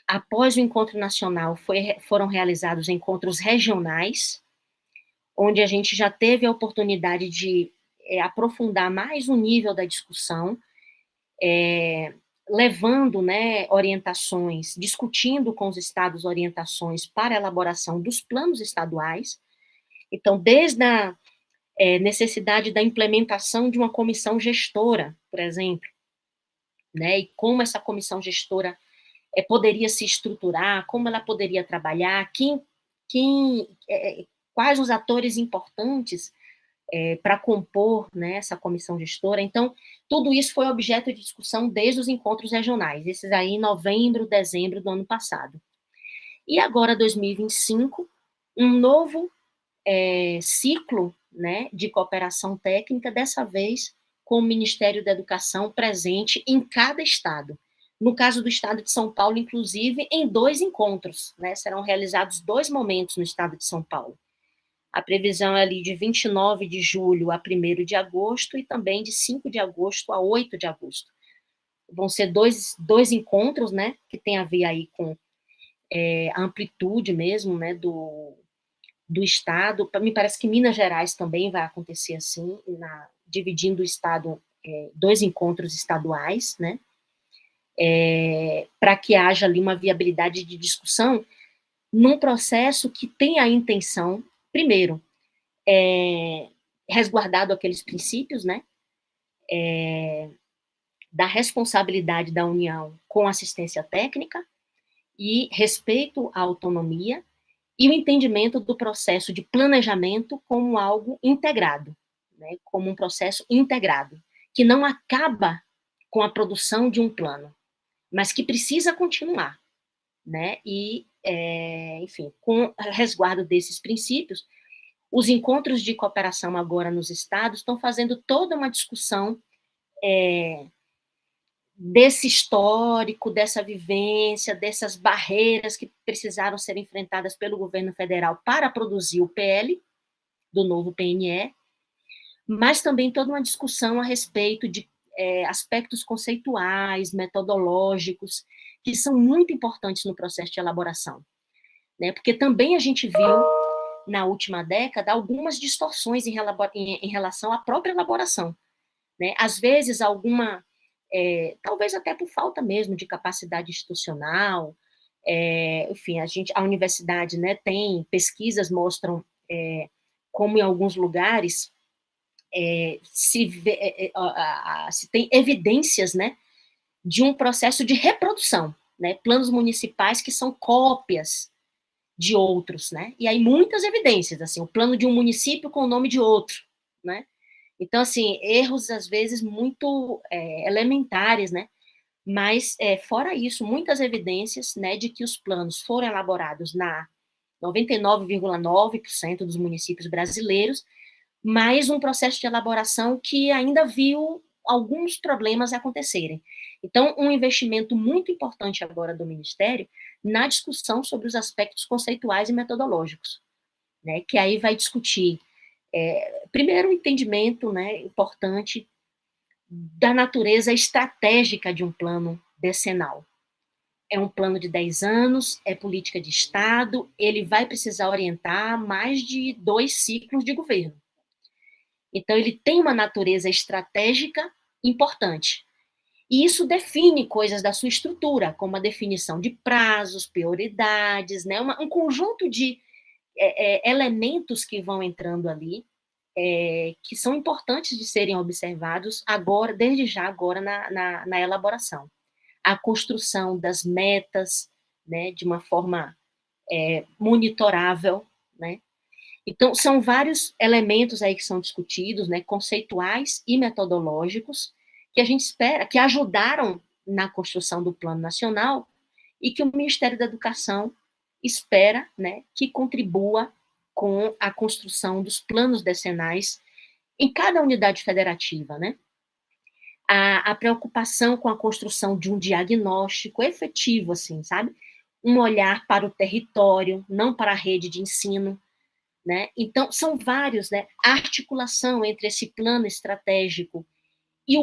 Após o encontro nacional, foram realizados encontros regionais, onde a gente já teve a oportunidade de aprofundar mais o nível da discussão, levando, né, orientações, discutindo com os estados orientações para a elaboração dos planos estaduais. Então, desde a necessidade da implementação de uma comissão gestora, por exemplo, né, e como essa comissão gestora poderia se estruturar, como ela poderia trabalhar, quais os atores importantes para compor, né, essa comissão gestora. Então, tudo isso foi objeto de discussão desde os encontros regionais, esses aí em novembro, dezembro do ano passado. E agora, 2025, um novo ciclo, né, de cooperação técnica, dessa vez com o Ministério da Educação presente em cada estado. No caso do estado de São Paulo, inclusive, em 2 encontros, né, serão realizados 2 momentos no estado de São Paulo. A previsão é ali de 29 de julho a 1º de agosto e também de 5 de agosto a 8 de agosto. Vão ser dois encontros, né, que tem a ver aí com a amplitude mesmo, né, do estado. Me parece que Minas Gerais também vai acontecer assim, dividindo o estado, 2 encontros estaduais, né, para que haja ali uma viabilidade de discussão num processo que tem a intenção, primeiro, resguardado aqueles princípios, né, da responsabilidade da União com assistência técnica e respeito à autonomia e o entendimento do processo de planejamento como algo integrado, né, como um processo integrado, que não acaba com a produção de um plano, mas que precisa continuar, né, e, enfim, com resguardo desses princípios, os encontros de cooperação agora nos estados estão fazendo toda uma discussão desse histórico, dessa vivência, dessas barreiras que precisaram ser enfrentadas pelo governo federal para produzir o PL, do novo PNE, mas também toda uma discussão a respeito de aspectos conceituais, metodológicos, que são muito importantes no processo de elaboração, né? Porque também a gente viu, na última década, algumas distorções em relação à própria elaboração, né? Às vezes, talvez até por falta mesmo de capacidade institucional, enfim, a universidade, né, tem, pesquisas mostram como em alguns lugares se tem evidências, né, de um processo de reprodução, né, planos municipais que são cópias de outros, né, e aí muitas evidências, assim, o plano de um município com o nome de outro, né, então, assim, erros às vezes muito elementares, né, mas, fora isso, muitas evidências, né, de que os planos foram elaborados na 99,9% dos municípios brasileiros, mas um processo de elaboração que ainda viu alguns problemas acontecerem. Então, um investimento muito importante agora do Ministério na discussão sobre os aspectos conceituais e metodológicos, né, que aí vai discutir, primeiro, o entendimento, né, importante da natureza estratégica de um plano decenal. É um plano de 10 anos, é política de Estado, ele vai precisar orientar mais de 2 ciclos de governo. Então, ele tem uma natureza estratégica importante. E isso define coisas da sua estrutura, como a definição de prazos, prioridades, né? Um conjunto de elementos que vão entrando ali, que são importantes de serem observados agora, desde já agora na elaboração. A construção das metas, né, de uma forma monitorável, né? Então, são vários elementos aí que são discutidos, né, conceituais e metodológicos, que a gente espera, que ajudaram na construção do Plano Nacional e que o Ministério da Educação espera, né, que contribua com a construção dos planos decenais em cada unidade federativa, né? A preocupação com a construção de um diagnóstico efetivo, assim, sabe? Um olhar para o território, não para a rede de ensino, né? Então, são vários, né? A articulação entre esse plano estratégico e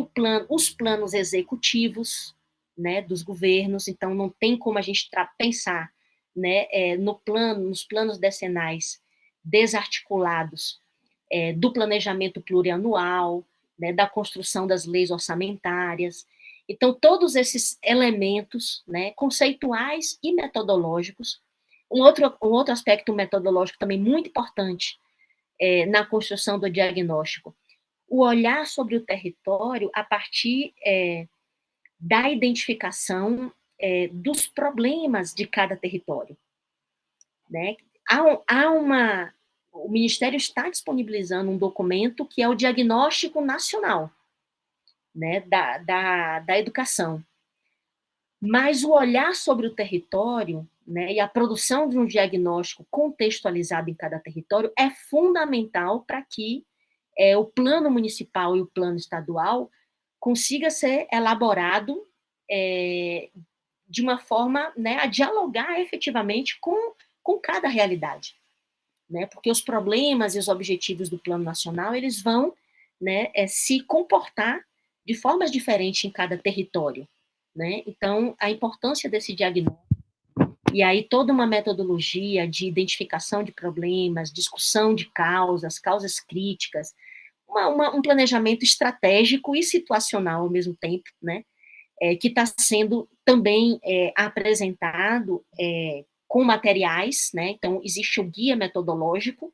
os planos executivos, né, dos governos. Então, não tem como a gente pensar, né, nos planos decenais desarticulados do planejamento plurianual, né, da construção das leis orçamentárias. Então, todos esses elementos, né, conceituais e metodológicos. Um outro aspecto metodológico também muito importante na construção do diagnóstico, o olhar sobre o território a partir da identificação dos problemas de cada território, né? O Ministério está disponibilizando um documento que é o Diagnóstico Nacional, né, da educação. Mas o olhar sobre o território, né, e a produção de um diagnóstico contextualizado em cada território é fundamental para que o plano municipal e o plano estadual consiga ser elaborado de uma forma, né, a dialogar efetivamente com cada realidade, né, porque os problemas e os objetivos do plano nacional, eles vão, né, se comportar de formas diferentes em cada território, né? Então, a importância desse diagnóstico, e aí toda uma metodologia de identificação de problemas, discussão de causas críticas, um planejamento estratégico e situacional ao mesmo tempo, né? Que está sendo também apresentado com materiais, né? Então, existe o guia metodológico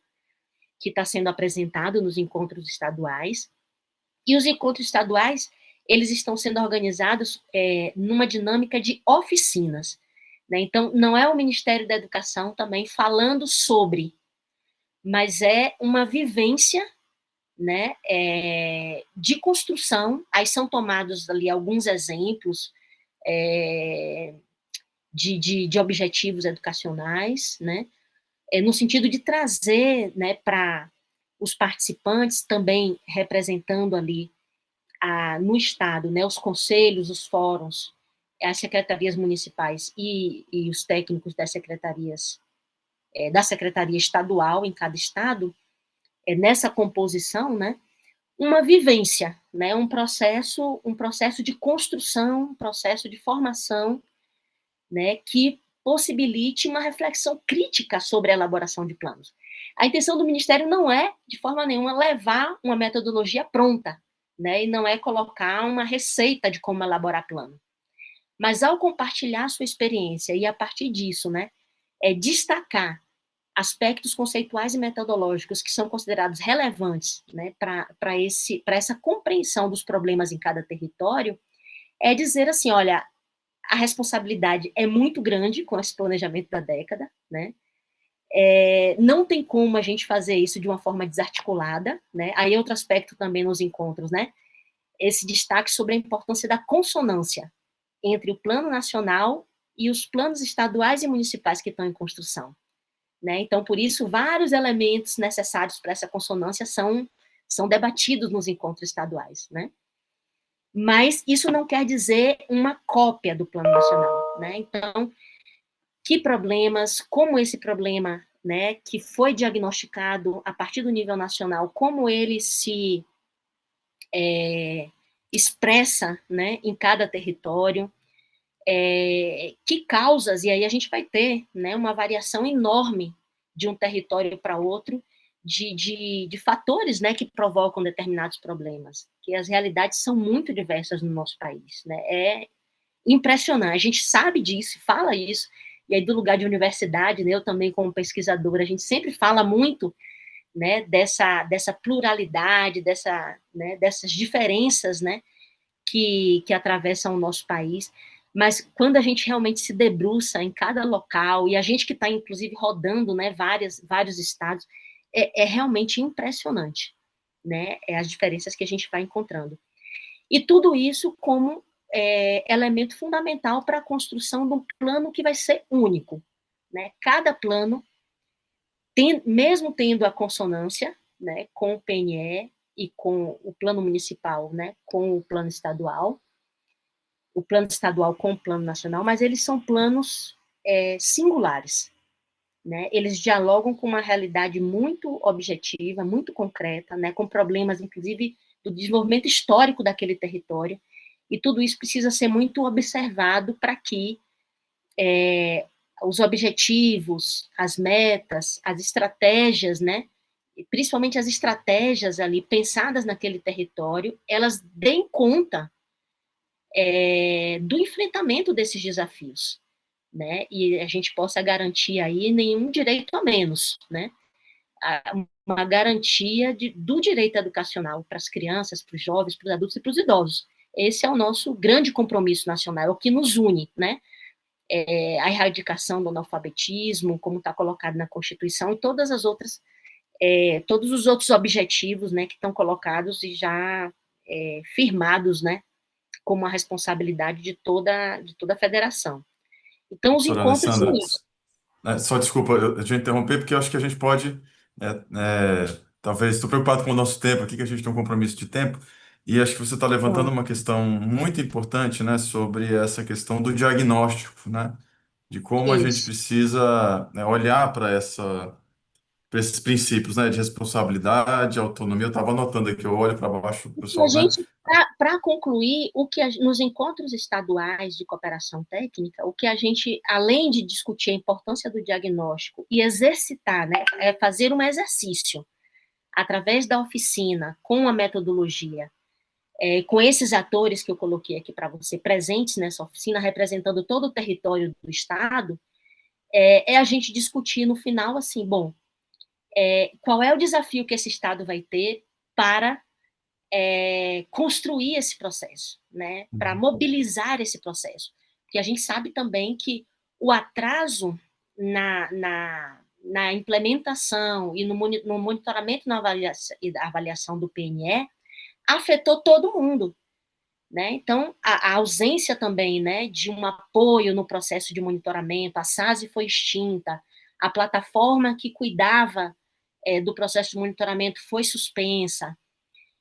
que está sendo apresentado nos encontros estaduais, e os encontros estaduais, eles estão sendo organizados numa dinâmica de oficinas, né? Então, não é o Ministério da Educação também falando sobre, mas é uma vivência, né, de construção. Aí são tomados ali alguns exemplos de objetivos educacionais, né, no sentido de trazer, né, para os participantes, também representando ali no Estado, né, os conselhos, os fóruns, as secretarias municipais e os técnicos das secretarias, da secretaria estadual em cada estado, nessa composição, né, uma vivência, né, um processo de construção, um processo de formação, né, que possibilite uma reflexão crítica sobre a elaboração de planos. A intenção do Ministério não é, de forma nenhuma, levar uma metodologia pronta, né, e não é colocar uma receita de como elaborar plano. Mas, ao compartilhar sua experiência e, a partir disso, né, destacar aspectos conceituais e metodológicos que são considerados relevantes, né, para essa compreensão dos problemas em cada território, dizer assim, olha, a responsabilidade é muito grande com esse planejamento da década, né? Não tem como a gente fazer isso de uma forma desarticulada, né? Aí é outro aspecto também nos encontros, né? Esse destaque sobre a importância da consonância entre o plano nacional e os planos estaduais e municipais que estão em construção, né? Então, por isso, vários elementos necessários para essa consonância são debatidos nos encontros estaduais, né? Mas isso não quer dizer uma cópia do Plano Nacional, né? Então, que problemas, como esse problema, né, que foi diagnosticado a partir do nível nacional, como ele se expressa, né, em cada território, que causas, e aí a gente vai ter, né, uma variação enorme de um território para outro, de fatores, né, que provocam determinados problemas, que as realidades são muito diversas no nosso país, né, é impressionante, a gente sabe disso, fala isso, e aí do lugar de universidade, né, eu também como pesquisadora, a gente sempre fala muito, né, dessa pluralidade, né, dessas diferenças, né, que atravessam o nosso país, mas quando a gente realmente se debruça em cada local, e a gente que está, inclusive, rodando, né, vários estados, é realmente impressionante, né, as diferenças que a gente vai encontrando. E tudo isso como elemento fundamental para a construção de um plano que vai ser único, né? Cada plano, mesmo tendo a consonância, né, com o PNE e com o plano municipal, né, com o plano estadual com o plano nacional, mas eles são planos singulares, né? Eles dialogam com uma realidade muito objetiva, muito concreta, né, com problemas, inclusive, do desenvolvimento histórico daquele território, e tudo isso precisa ser muito observado para que os objetivos, as metas, as estratégias, né, principalmente as estratégias ali pensadas naquele território, elas deem conta do enfrentamento desses desafios, né, e a gente possa garantir aí nenhum direito a menos, né, uma garantia do direito educacional para as crianças, para os jovens, para os adultos e para os idosos. Esse é o nosso grande compromisso nacional, é o que nos une, né, a erradicação do analfabetismo, como está colocado na Constituição, e todas as outras, todos os outros objetivos, né, que estão colocados e já firmados, né, como a responsabilidade de toda a federação. Então, os Professora encontros são Alessandra, isso. só desculpa eu te interromper, porque eu acho que a gente pode, talvez, estou preocupado com o nosso tempo aqui, que a gente tem um compromisso de tempo, e acho que você está levantando Bom, uma questão muito importante, né, sobre essa questão do diagnóstico, né, de como a gente isso. precisa, né, olhar para esses princípios, né, de responsabilidade, autonomia. Eu estava anotando aqui, eu olho para baixo, E a pessoal, né? gente, para concluir, nos encontros estaduais de cooperação técnica, o que a gente, além de discutir a importância do diagnóstico e exercitar, né, fazer um exercício através da oficina, com a metodologia, com esses atores que eu coloquei aqui para você, presentes nessa oficina, representando todo o território do Estado, a gente discutir no final, assim, bom, qual é o desafio que esse Estado vai ter para construir esse processo, né, para Uhum. mobilizar esse processo. Porque a gente sabe também que o atraso na implementação e no monitoramento e na avaliação do PNE afetou todo mundo, né? Então, a ausência também, né, de um apoio no processo de monitoramento, a SASE foi extinta, a plataforma que cuidava do processo de monitoramento foi suspensa,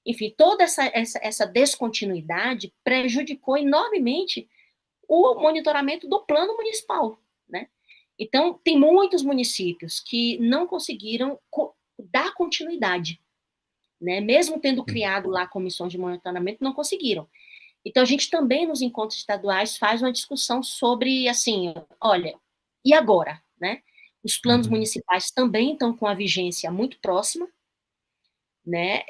enfim, toda essa descontinuidade prejudicou enormemente o monitoramento do plano municipal, né? Então, tem muitos municípios que não conseguiram dar continuidade, né? Mesmo tendo criado lá comissões de monitoramento, não conseguiram. Então, a gente também, nos encontros estaduais, faz uma discussão sobre, assim, olha, e agora, né? Os planos municipais também estão com a vigência muito próxima, né?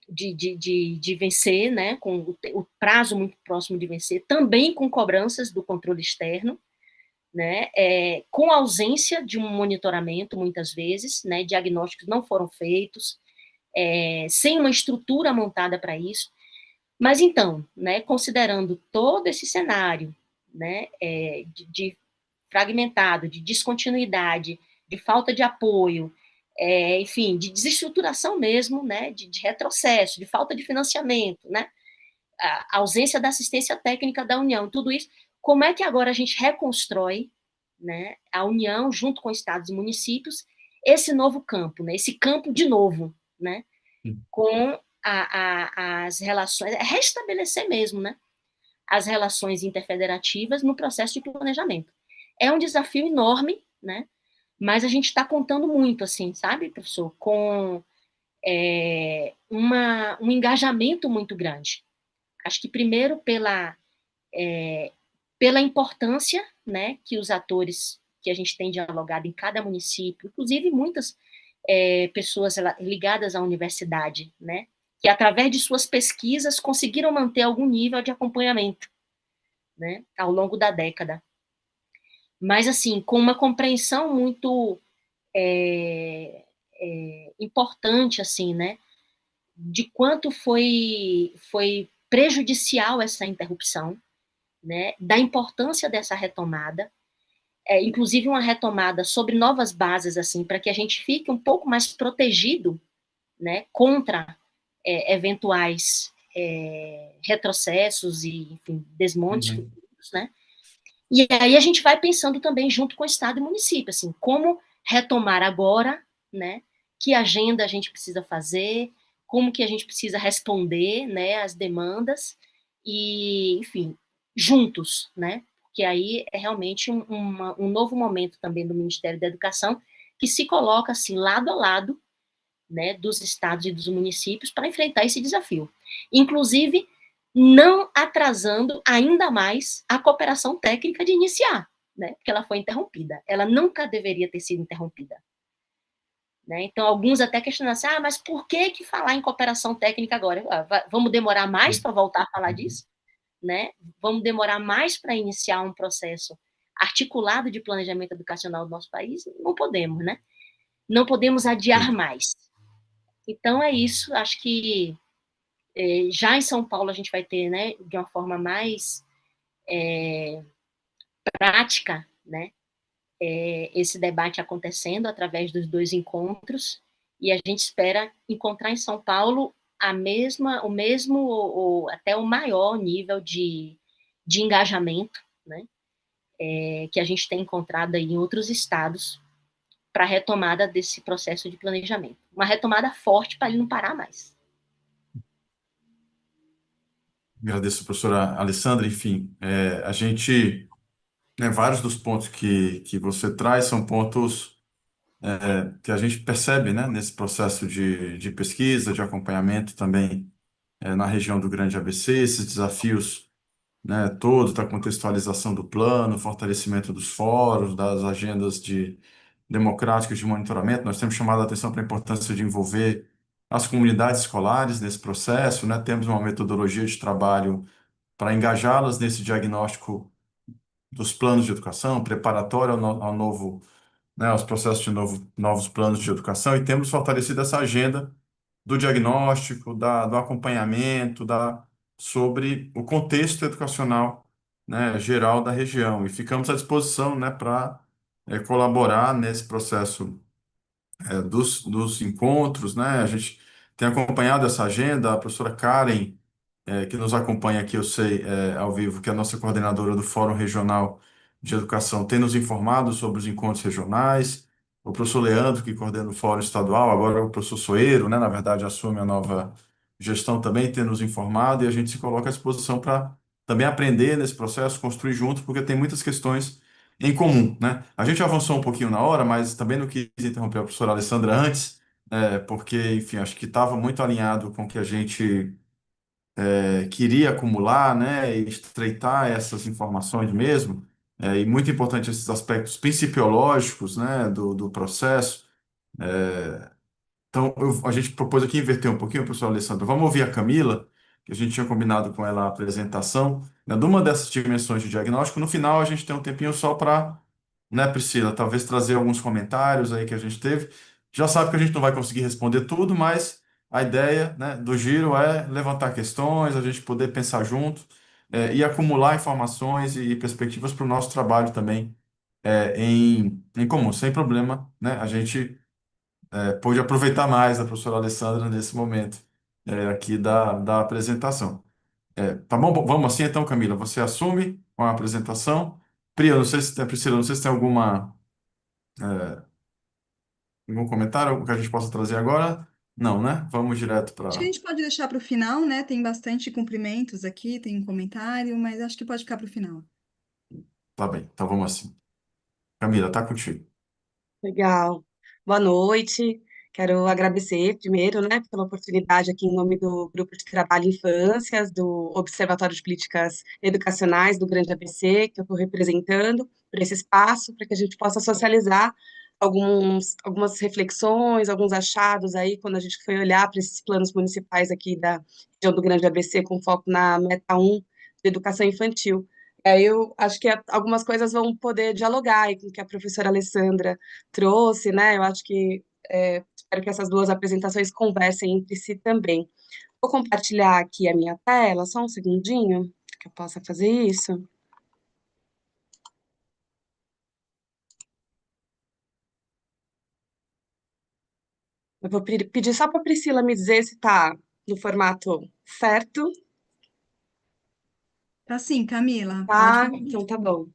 De vencer, né? Com o prazo muito próximo de vencer, também com cobranças do controle externo, né? Com ausência de um monitoramento, muitas vezes, né? Diagnósticos não foram feitos, sem uma estrutura montada para isso. Mas então, né, considerando todo esse cenário, né, de fragmentado, de descontinuidade, de falta de apoio, enfim, de desestruturação mesmo, né, de retrocesso, de falta de financiamento, né, a ausência da assistência técnica da União, tudo isso, como é que agora a gente reconstrói, né, a União junto com estados e municípios esse novo campo, né, esse campo de novo, né, com as relações, restabelecer mesmo, né, as relações interfederativas no processo de planejamento. É um desafio enorme, né, mas a gente está contando muito, assim, sabe, professor, com um engajamento muito grande. Acho que primeiro pela importância, né, que os atores que a gente tem dialogado em cada município, inclusive muitas pessoas ligadas à universidade, né, que através de suas pesquisas conseguiram manter algum nível de acompanhamento, né, ao longo da década. Mas, assim, com uma compreensão muito importante, assim, né, de quanto foi prejudicial essa interrupção, né, da importância dessa retomada, inclusive uma retomada sobre novas bases, assim, para que a gente fique um pouco mais protegido, né, contra eventuais retrocessos e, enfim, desmontes futuros, né? E aí a gente vai pensando também junto com o Estado e município, assim, como retomar agora, né? Que agenda a gente precisa fazer, como que a gente precisa responder, né, às demandas e, enfim, juntos, né? Porque aí é realmente um novo momento também do Ministério da Educação que se coloca assim lado a lado, né, dos estados e dos municípios para enfrentar esse desafio. Inclusive, não atrasando ainda mais a cooperação técnica de iniciar, né, porque ela foi interrompida. Ela nunca deveria ter sido interrompida. Né? Então, alguns até questionam assim, mas por que falar em cooperação técnica agora? Vamos demorar mais para voltar a falar disso? Né? Vamos demorar mais para iniciar um processo articulado de planejamento educacional do nosso país? Não podemos, né? Não podemos adiar mais. Então, é isso. Acho que já em São Paulo a gente vai ter, né, de uma forma mais prática, né, esse debate acontecendo através dos dois encontros, e a gente espera encontrar em São Paulo o mesmo ou até o maior nível de engajamento, né, que a gente tem encontrado aí em outros estados para a retomada desse processo de planejamento. Uma retomada forte para ele não parar mais. Agradeço, professora Alessandra. Enfim, a gente, né, vários dos pontos que você traz são pontos que a gente percebe, né, nesse processo de pesquisa, de acompanhamento também na região do Grande ABC, esses desafios, né, todos da contextualização do plano, fortalecimento dos fóruns, das agendas democráticas de monitoramento. Nós temos chamado a atenção para a importância de envolver as comunidades escolares nesse processo, né? Temos uma metodologia de trabalho para engajá-las nesse diagnóstico dos planos de educação, preparatório ao novo, né, aos processos de novos planos de educação, e temos fortalecido essa agenda do diagnóstico, do acompanhamento, sobre o contexto educacional, né, geral da região. E ficamos à disposição, né, para colaborar nesse processo dos encontros, né? A gente tem acompanhado essa agenda, a professora Karen, que nos acompanha aqui, eu sei, ao vivo, que é a nossa coordenadora do Fórum Regional de Educação, tem nos informado sobre os encontros regionais. o professor Leandro, que coordena o Fórum Estadual, agora o professor Soeiro, né, na verdade, assume a nova gestão também, tem nos informado, e a gente se coloca à disposição para também aprender nesse processo, construir junto, porque tem muitas questões em comum, né? A gente avançou um pouquinho na hora, mas também não quis interromper a professora Alessandra antes, porque, enfim, acho que estava muito alinhado com o que a gente queria acumular, né, e estreitar essas informações mesmo, e muito importante esses aspectos principiológicos, né, do processo. Então, a gente propôs aqui inverter um pouquinho, professor Alessandro. Vamos ouvir a Camila, que a gente tinha combinado com ela a apresentação, né, de uma dessas dimensões de diagnóstico. No final, a gente tem um tempinho só para, né, Priscila, talvez trazer alguns comentários aí que a gente teve. Já sabe que a gente não vai conseguir responder tudo, mas a ideia, né, do giro é levantar questões, a gente poder pensar junto, e acumular informações e perspectivas para o nosso trabalho também, em comum, sem problema, né? A gente pôde aproveitar mais a professora Alessandra nesse momento, aqui da apresentação. Tá bom? Vamos assim então, Camila. Você assume com a apresentação. Pri, eu não sei se tem, Priscila, não sei se tem algum comentário que a gente possa trazer agora. Não, né? Vamos direto Acho que a para. gente pode deixar para o final, né? Tem bastante cumprimentos aqui, tem um comentário, mas acho que pode ficar para o final. Tá bem, então vamos assim. Camila, tá contigo. Legal. Boa noite. Quero agradecer primeiro, né, pela oportunidade aqui em nome do Grupo de Trabalho Infâncias, do Observatório de Políticas Educacionais do Grande ABC, que eu estou representando, por esse espaço, para que a gente possa socializar algumas reflexões, alguns achados aí, quando a gente foi olhar para esses planos municipais aqui da região do Grande ABC, com foco na Meta 1 de Educação Infantil. Eu acho que algumas coisas vão poder dialogar aí com o que a professora Alessandra trouxe, né? Eu acho que espero que essas duas apresentações conversem entre si também. Vou compartilhar aqui a minha tela, só um segundinho, que eu possa fazer isso. Eu vou pedir só para a Priscila me dizer se está no formato certo, Tá sim, Camila, pode tá? compartilhar. Então tá bom.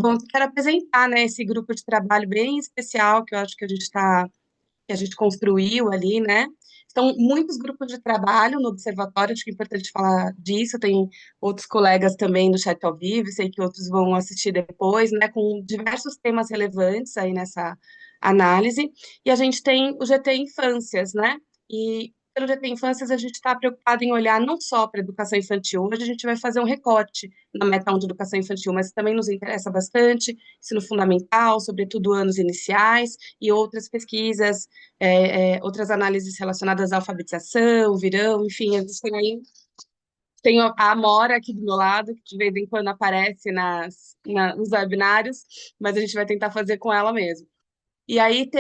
Bom, quero apresentar, né, esse grupo de trabalho bem especial que eu acho que que a gente construiu ali, né? São muitos grupos de trabalho no observatório, acho que é importante falar disso. Tem outros colegas também no chat ao vivo, sei que outros vão assistir depois, né? Com diversos temas relevantes aí nessa análise. E a gente tem o GT Infâncias, né? E pelo GT Infâncias a gente está preocupado em olhar não só para a educação infantil. Hoje a gente vai fazer um recorte na Meta 1 de educação infantil, mas também nos interessa bastante ensino fundamental, sobretudo anos iniciais, e outras pesquisas, outras análises relacionadas à alfabetização, virão, enfim, a gente tem aí, tem a Amora aqui do meu lado, que de vez em quando aparece nos webinários, mas a gente vai tentar fazer com ela mesmo. E aí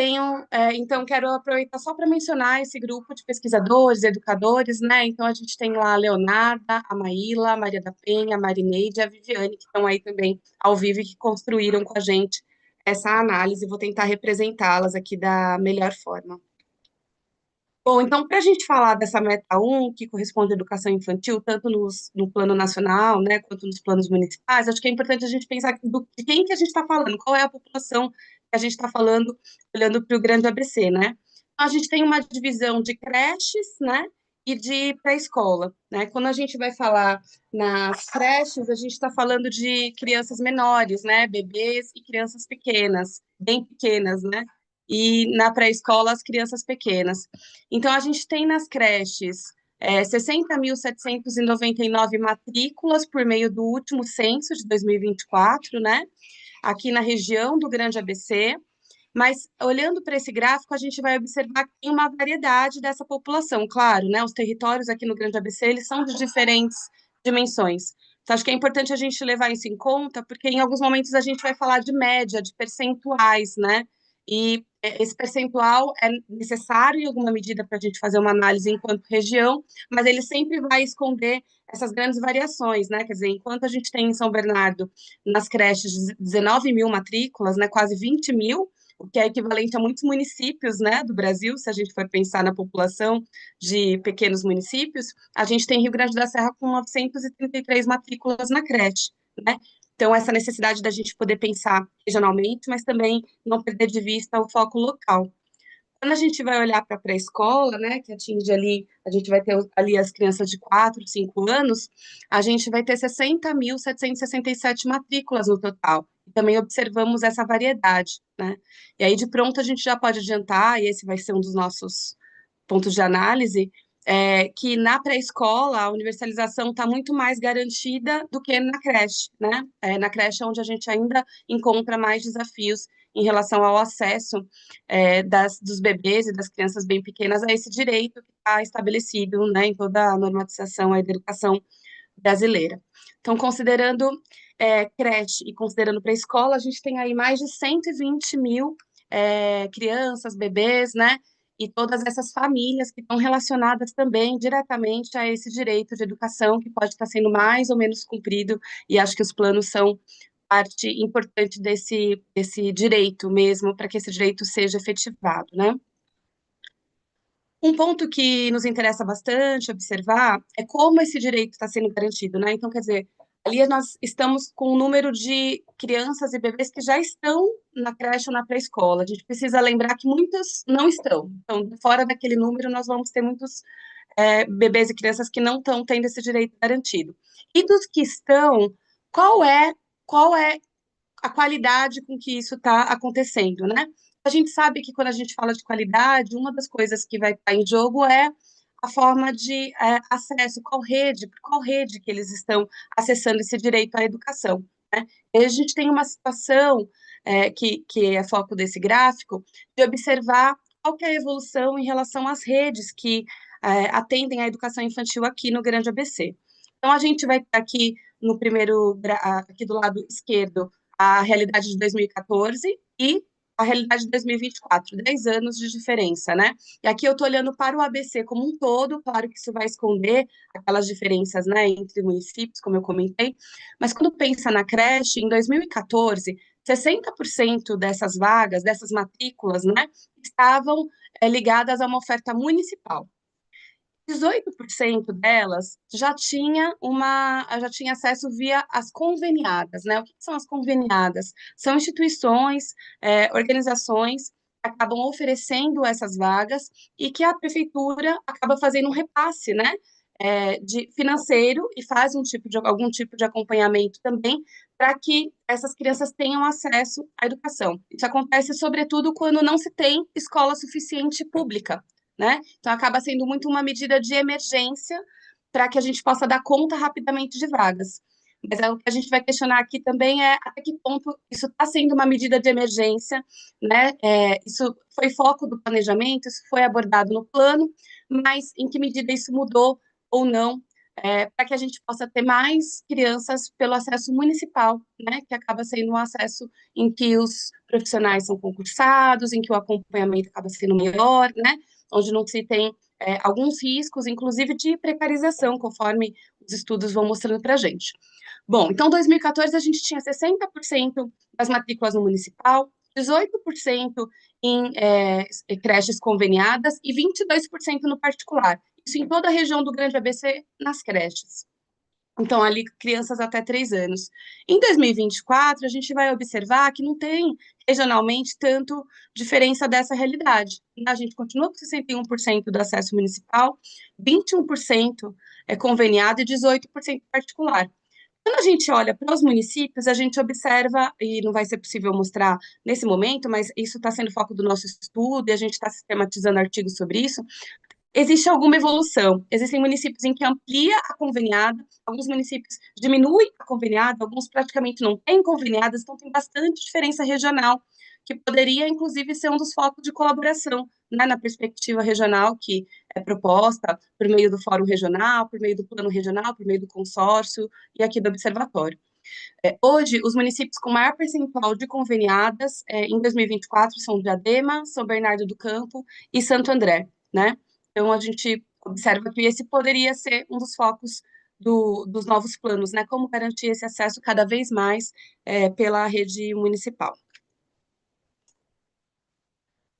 então quero aproveitar só para mencionar esse grupo de pesquisadores, educadores, né? Então a gente tem lá a Leonarda, a Maíla, a Maria da Penha, a Marineide e a Viviane, que estão aí também ao vivo e que construíram com a gente essa análise. Vou tentar representá-las aqui da melhor forma. Bom, então, para a gente falar dessa meta 1, que corresponde à educação infantil, tanto no plano nacional, né, quanto nos planos municipais, acho que é importante a gente pensar de quem que a gente está falando, qual é a população que a gente está falando, olhando para o grande ABC, né? Então, a gente tem uma divisão de creches, né, e de pré-escola, né? Quando a gente vai falar nas creches, a gente está falando de crianças menores, né, bebês e crianças pequenas, bem pequenas, né? E na pré-escola, as crianças pequenas. Então, a gente tem nas creches 60.799 matrículas por meio do último censo de 2024, né? Aqui na região do Grande ABC. Mas, olhando para esse gráfico, a gente vai observar que tem uma variedade dessa população. Claro, né? Os territórios aqui no Grande ABC, eles são de diferentes dimensões. Então, acho que é importante a gente levar isso em conta, porque em alguns momentos a gente vai falar de média, de percentuais, né? E esse percentual é necessário em alguma medida para a gente fazer uma análise enquanto região, mas ele sempre vai esconder essas grandes variações, né? Quer dizer, enquanto a gente tem em São Bernardo, nas creches, 19 mil matrículas, né? Quase 20 mil, o que é equivalente a muitos municípios, né, do Brasil, se a gente for pensar na população de pequenos municípios, a gente tem Rio Grande da Serra com 933 matrículas na creche, né? Então, essa necessidade da gente poder pensar regionalmente, mas também não perder de vista o foco local. Quando a gente vai olhar para a pré-escola, né, que atinge ali, a gente vai ter ali as crianças de 4, 5 anos, a gente vai ter 60.767 matrículas no total. E também observamos essa variedade, né? E aí, de pronto, a gente já pode adiantar, e esse vai ser um dos nossos pontos de análise, que na pré-escola a universalização está muito mais garantida do que na creche, né? Na creche é onde a gente ainda encontra mais desafios em relação ao acesso dos bebês e das crianças bem pequenas a esse direito que está estabelecido, né, em toda a normatização aí da educação brasileira. Então, considerando creche e considerando pré-escola, a gente tem aí mais de 120 mil crianças, bebês, né, e todas essas famílias que estão relacionadas também diretamente a esse direito de educação que pode estar sendo mais ou menos cumprido, e acho que os planos são parte importante desse direito mesmo, para que esse direito seja efetivado, né? Um ponto que nos interessa bastante observar é como esse direito está sendo garantido, né? Então, quer dizer, ali nós estamos com um número de crianças e bebês que já estão na creche ou na pré-escola. A gente precisa lembrar que muitos não estão. Então, fora daquele número, nós vamos ter muitos bebês e crianças que não estão tendo esse direito garantido. E dos que estão, qual é a qualidade com que isso está acontecendo, né? A gente sabe que quando a gente fala de qualidade, uma das coisas que vai estar em jogo é a forma de acesso, por qual rede que eles estão acessando esse direito à educação, né? E a gente tem uma situação que é foco desse gráfico, de observar qual que é a evolução em relação às redes que atendem à educação infantil aqui no Grande ABC. Então, a gente vai ter aqui no primeiro, aqui do lado esquerdo, a realidade de 2014 e a realidade de 2024, 10 anos de diferença, né? E aqui eu estou olhando para o ABC como um todo, claro que isso vai esconder aquelas diferenças, né, entre municípios, como eu comentei, mas quando pensa na creche, em 2014, 60% dessas vagas, dessas matrículas, né, estavam ligadas a uma oferta municipal. 18% delas já tinha acesso via as conveniadas, né? O que são as conveniadas? São instituições, organizações que acabam oferecendo essas vagas e que a prefeitura acaba fazendo um repasse, né? De financeiro e faz algum tipo de acompanhamento também para que essas crianças tenham acesso à educação. Isso acontece sobretudo quando não se tem escola suficiente pública, né? Então, acaba sendo muito uma medida de emergência para que a gente possa dar conta rapidamente de vagas. Mas o que a gente vai questionar aqui também é até que ponto isso está sendo uma medida de emergência, né? Isso foi foco do planejamento, isso foi abordado no plano, mas em que medida isso mudou ou não, para que a gente possa ter mais crianças pelo acesso municipal, né? Que acaba sendo um acesso em que os profissionais são concursados, em que o acompanhamento acaba sendo melhor, né? Onde não se tem alguns riscos, inclusive de precarização, conforme os estudos vão mostrando para a gente. Bom, então, em 2014, a gente tinha 60% das matrículas no municipal, 18% em creches conveniadas e 22% no particular. Isso em toda a região do Grande ABC, nas creches. Então, ali, crianças até 3 anos. Em 2024, a gente vai observar que não tem regionalmente tanto diferença dessa realidade. A gente continua com 61% do acesso municipal, 21% é conveniado e 18% particular. Quando a gente olha para os municípios, a gente observa, e não vai ser possível mostrar nesse momento, mas isso está sendo foco do nosso estudo e a gente está sistematizando artigos sobre isso, existe alguma evolução. Existem municípios em que amplia a conveniada, alguns municípios diminuem a conveniada, alguns praticamente não têm conveniadas, então tem bastante diferença regional, que poderia, inclusive, ser um dos focos de colaboração, né, na perspectiva regional que é proposta por meio do Fórum Regional, por meio do Plano Regional, por meio do consórcio e aqui do Observatório. Hoje, os municípios com maior percentual de conveniadas em 2024 são Diadema, São Bernardo do Campo e Santo André, né? Então, a gente observa que esse poderia ser um dos focos dos novos planos, né? Como garantir esse acesso cada vez mais pela rede municipal.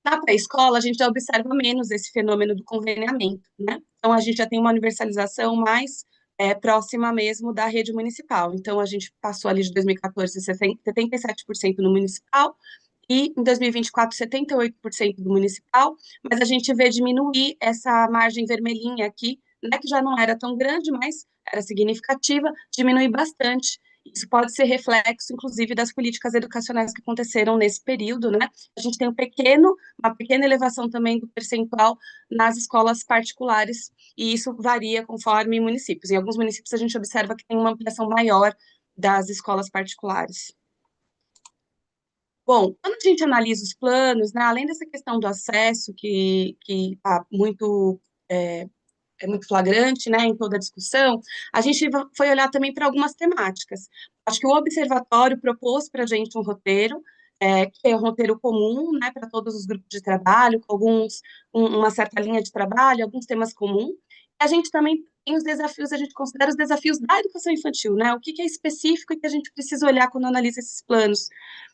Na pré-escola, a gente já observa menos esse fenômeno do conveniamento, né? Então, a gente já tem uma universalização mais próxima mesmo da rede municipal. Então, a gente passou ali de 2014, 77% no municipal, e em 2024, 78% do municipal, mas a gente vê diminuir essa margem vermelhinha aqui, né, que já não era tão grande, mas era significativa, diminuir bastante. Isso pode ser reflexo, inclusive, das políticas educacionais que aconteceram nesse período, né? A gente tem uma pequena elevação também do percentual nas escolas particulares, e isso varia conforme municípios. Em alguns municípios a gente observa que tem uma ampliação maior das escolas particulares. Bom, quando a gente analisa os planos, né, além dessa questão do acesso, que está muito, muito flagrante, né, em toda a discussão, a gente foi olhar também para algumas temáticas. Acho que o observatório propôs para a gente um roteiro, que é um roteiro comum, né, para todos os grupos de trabalho, com uma certa linha de trabalho, alguns temas comuns. A gente também tem os desafios, a gente considera os desafios da educação infantil, né, o que é específico e que a gente precisa olhar quando analisa esses planos.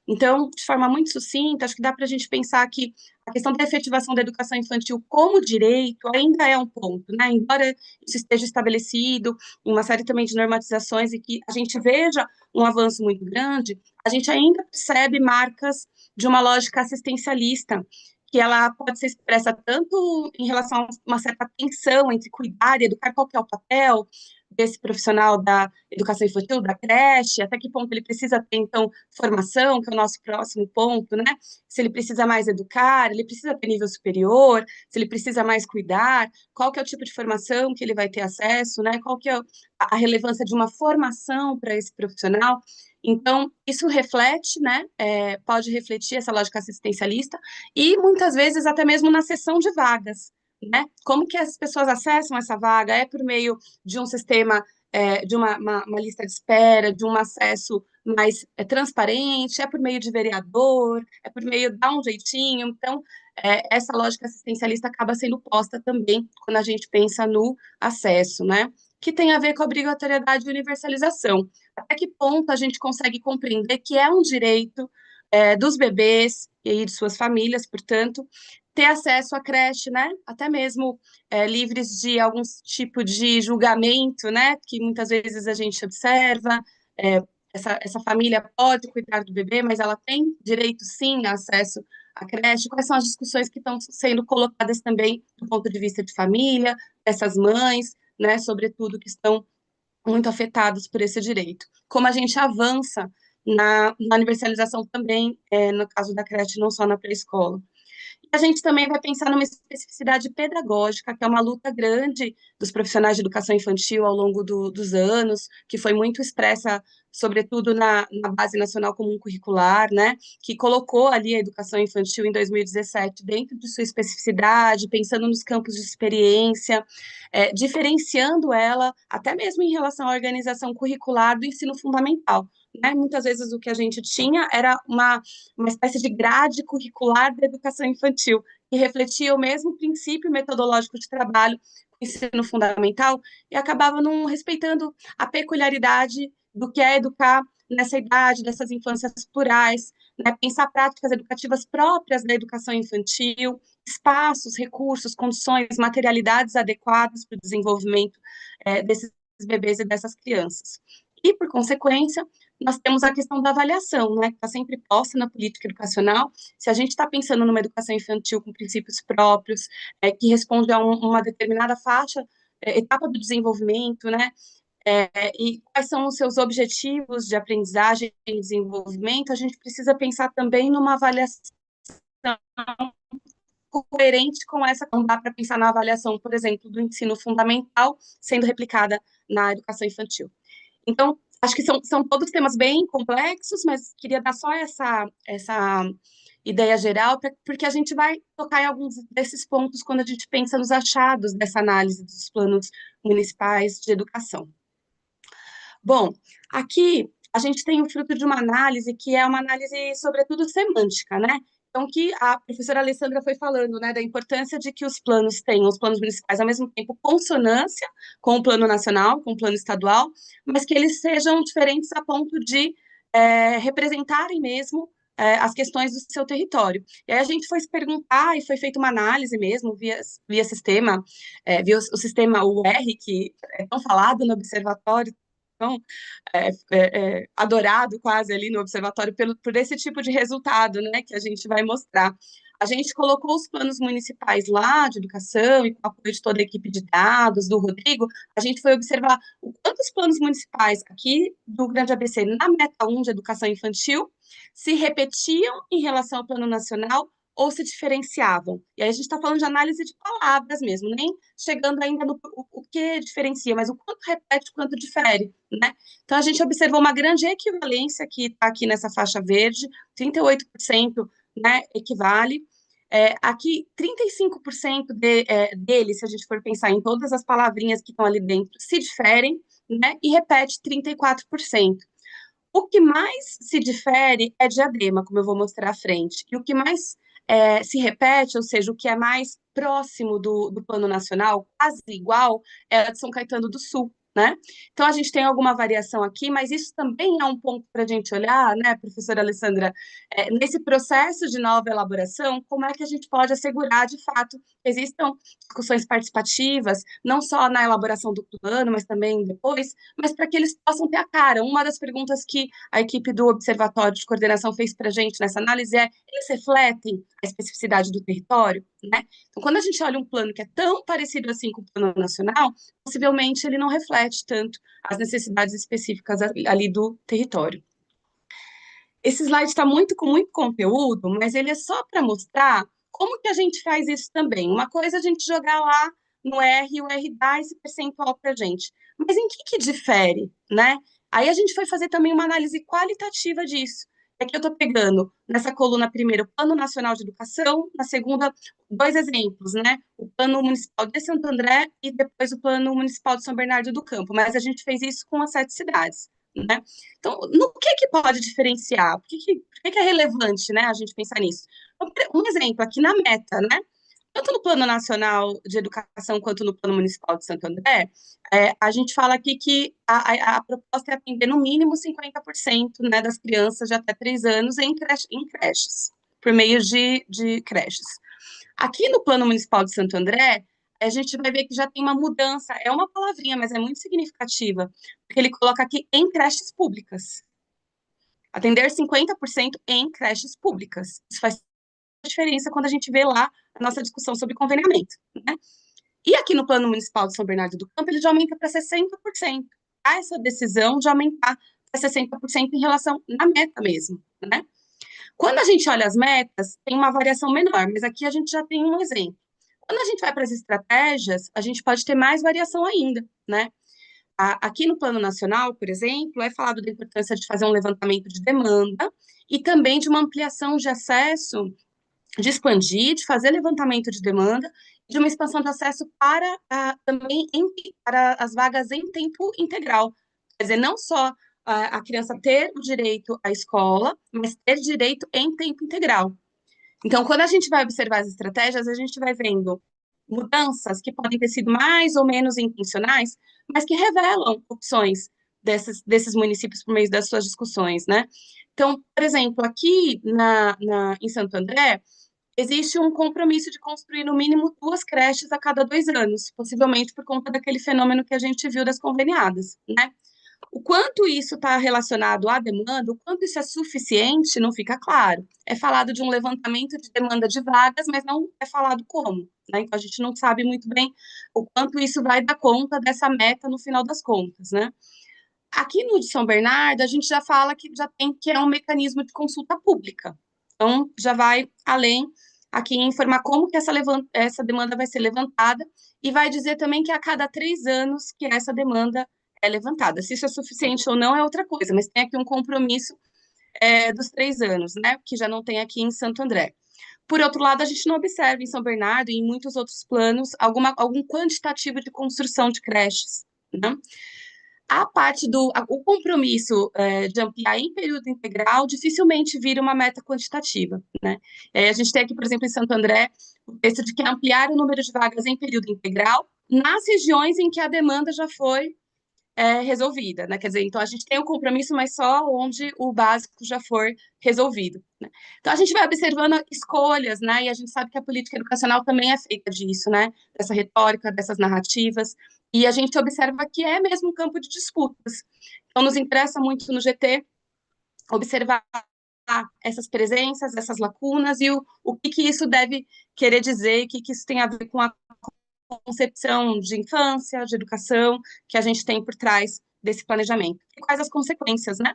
Então, de forma muito sucinta, acho que dá para a gente pensar que a questão da efetivação da educação infantil como direito ainda é um ponto, né? Embora isso esteja estabelecido em uma série também de normatizações e que a gente veja um avanço muito grande, a gente ainda percebe marcas de uma lógica assistencialista, que ela pode ser expressa tanto em relação a uma certa tensão entre cuidar e educar, qual que é o papel desse profissional da educação infantil, da creche, até que ponto ele precisa ter, então, formação, que é o nosso próximo ponto, né? Se ele precisa mais educar, ele precisa ter nível superior, se ele precisa mais cuidar, qual que é o tipo de formação que ele vai ter acesso, né? Qual que é a relevância de uma formação para esse profissional. Então, isso reflete, né? Pode refletir essa lógica assistencialista e, muitas vezes, até mesmo na cessão de vagas, né? Como que as pessoas acessam essa vaga? É por meio de um sistema, de uma lista de espera, de um acesso mais transparente, é por meio de vereador, é por meio, dá um jeitinho. Então, essa lógica assistencialista acaba sendo posta também quando a gente pensa no acesso, né? Que tem a ver com a obrigatoriedade e universalização. Até que ponto a gente consegue compreender que é um direito dos bebês e de suas famílias, portanto, ter acesso à creche, né? Até mesmo livres de algum tipo de julgamento, né? Que muitas vezes a gente observa. Essa família pode cuidar do bebê, mas ela tem direito, sim, a acesso à creche. Quais são as discussões que estão sendo colocadas também do ponto de vista de família, dessas mães, né? Sobretudo, que estão muito afetados por esse direito. Como a gente avança na universalização também, no caso da creche, não só na pré-escola. A gente também vai pensar numa especificidade pedagógica, que é uma luta grande dos profissionais de educação infantil ao longo dos anos, que foi muito expressa, sobretudo na Base Nacional Comum Curricular, né, que colocou ali a educação infantil em 2017 dentro de sua especificidade, pensando nos campos de experiência, diferenciando ela até mesmo em relação à organização curricular do ensino fundamental. Né? Muitas vezes o que a gente tinha era uma espécie de grade curricular da educação infantil, que refletia o mesmo princípio metodológico de trabalho do ensino fundamental e acabava não respeitando a peculiaridade do que é educar nessa idade, dessas infâncias plurais, né? Pensar práticas educativas próprias da educação infantil, espaços, recursos, condições, materialidades adequadas para o desenvolvimento desses bebês e dessas crianças. E, por consequência, nós temos a questão da avaliação, né, que está sempre posta na política educacional. Se a gente está pensando numa educação infantil com princípios próprios, que responde a uma determinada faixa, etapa do desenvolvimento, né, e quais são os seus objetivos de aprendizagem e desenvolvimento, a gente precisa pensar também numa avaliação coerente com essa. Não dá para pensar na avaliação, por exemplo, do ensino fundamental sendo replicada na educação infantil. Então, acho que são todos temas bem complexos, mas queria dar só essa ideia geral, porque a gente vai tocar em alguns desses pontos quando a gente pensa nos achados dessa análise dos planos municipais de educação. Bom, aqui a gente tem o fruto de uma análise que é uma análise, sobretudo, semântica, né? Então, que a professora Alessandra foi falando, né, da importância de que os planos tenham, os planos municipais, ao mesmo tempo, consonância com o plano nacional, com o plano estadual, mas que eles sejam diferentes a ponto de representarem mesmo as questões do seu território. E aí a gente foi se perguntar, e foi feita uma análise mesmo, via sistema, via o sistema UR, que é tão falado no observatório, tão adorado quase ali no observatório por esse tipo de resultado, né, que a gente vai mostrar. A gente colocou os planos municipais lá de educação e com o apoio de toda a equipe de dados, do Rodrigo, a gente foi observar o quanto os planos municipais aqui do Grande ABC na meta 1 de educação infantil se repetiam em relação ao plano nacional ou se diferenciavam. E aí a gente está falando de análise de palavras mesmo, nem chegando ainda no o que diferencia, mas o quanto repete, o quanto difere, né? Então a gente observou uma grande equivalência que está aqui nessa faixa verde, 38%, né, equivale. Aqui, 35% deles, se a gente for pensar em todas as palavrinhas que estão ali dentro, se diferem, né, e repete 34%. O que mais se difere é diadema, como eu vou mostrar à frente. E o que mais se repete, ou seja, o que é mais próximo do plano nacional, quase igual, é a de São Caetano do Sul, né? Então, a gente tem alguma variação aqui, mas isso também é um ponto para a gente olhar, né, professora Alessandra, nesse processo de nova elaboração, como é que a gente pode assegurar, de fato, que existam discussões participativas, não só na elaboração do plano, mas também depois, mas para que eles possam ter a cara. Uma das perguntas que a equipe do Observatório de Coordenação fez para a gente nessa análise eles refletem a especificidade do território, né? Então, quando a gente olha um plano que é tão parecido assim com o plano nacional, possivelmente ele não reflete tanto as necessidades específicas ali do território. Esse slide está com muito conteúdo, mas ele é só para mostrar como que a gente faz isso também. Uma coisa é a gente jogar lá no R e o R dá esse percentual para a gente. Mas em que difere, né? Aí a gente foi fazer também uma análise qualitativa disso. Aqui eu estou pegando nessa coluna primeiro o Plano Nacional de Educação, na segunda, 2 exemplos, né? O Plano Municipal de Santo André e depois o Plano Municipal de São Bernardo do Campo. Mas a gente fez isso com as 7 cidades, né? Então, no que pode diferenciar? Por que é relevante, né, a gente pensar nisso? Um exemplo, aqui na meta, né? Tanto no Plano Nacional de Educação quanto no Plano Municipal de Santo André, a gente fala aqui que a proposta é atender no mínimo 50%, né, das crianças de até 3 anos em creches, por meio de creches. Aqui no Plano Municipal de Santo André, a gente vai ver que já tem uma mudança, é uma palavrinha, mas é muito significativa, porque ele coloca aqui em creches públicas. Atender 50% em creches públicas. Isso faz diferença quando a gente vê lá a nossa discussão sobre conveniamento, né? E aqui no Plano Municipal de São Bernardo do Campo, ele já aumenta para 60%. Há essa decisão de aumentar para 60% em relação na meta mesmo, né? Quando a gente olha as metas, tem uma variação menor, mas aqui a gente já tem um exemplo. Quando a gente vai para as estratégias, a gente pode ter mais variação ainda, né? Aqui no Plano Nacional, por exemplo, é falado da importância de fazer um levantamento de demanda e também de uma ampliação de acesso, de expandir, de fazer levantamento de demanda, de uma expansão de acesso para também para as vagas em tempo integral. Quer dizer, não só a criança ter o direito à escola, mas ter direito em tempo integral. Então, quando a gente vai observar as estratégias, a gente vai vendo mudanças que podem ter sido mais ou menos intencionais, mas que revelam opções desses municípios por meio das suas discussões, né? Então, por exemplo, aqui em Santo André, existe um compromisso de construir no mínimo 2 creches a cada 2 anos, possivelmente por conta daquele fenômeno que a gente viu das conveniadas, né? O quanto isso está relacionado à demanda, o quanto isso é suficiente, não fica claro. É falado de um levantamento de demanda de vagas, mas não é falado como, né? Então, a gente não sabe muito bem o quanto isso vai dar conta dessa meta no final das contas, né? Aqui no de São Bernardo, a gente já fala que já tem que é um mecanismo de consulta pública. Então, já vai além aqui em informar como que essa demanda vai ser levantada e vai dizer também que a cada 3 anos que essa demanda é levantada. Se isso é suficiente ou não é outra coisa, mas tem aqui um compromisso dos 3 anos, né, que já não tem aqui em Santo André. Por outro lado, a gente não observa em São Bernardo e em muitos outros planos algum quantitativo de construção de creches, né? A parte o compromisso de ampliar em período integral dificilmente vira uma meta quantitativa, né? A gente tem aqui, por exemplo, em Santo André, o texto de que ampliar o número de vagas em período integral nas regiões em que a demanda já foi resolvida, né? Quer dizer, então a gente tem o compromisso, mas só onde o básico já for resolvido, né? Então a gente vai observando escolhas, né? E a gente sabe que a política educacional também é feita disso, né? Dessa retórica, dessas narrativas, e a gente observa que é mesmo um campo de disputas. Então nos interessa muito no GT observar essas presenças, essas lacunas e o que isso deve querer dizer, o que isso tem a ver com a concepção de infância, de educação que a gente tem por trás desse planejamento. E quais as consequências, né?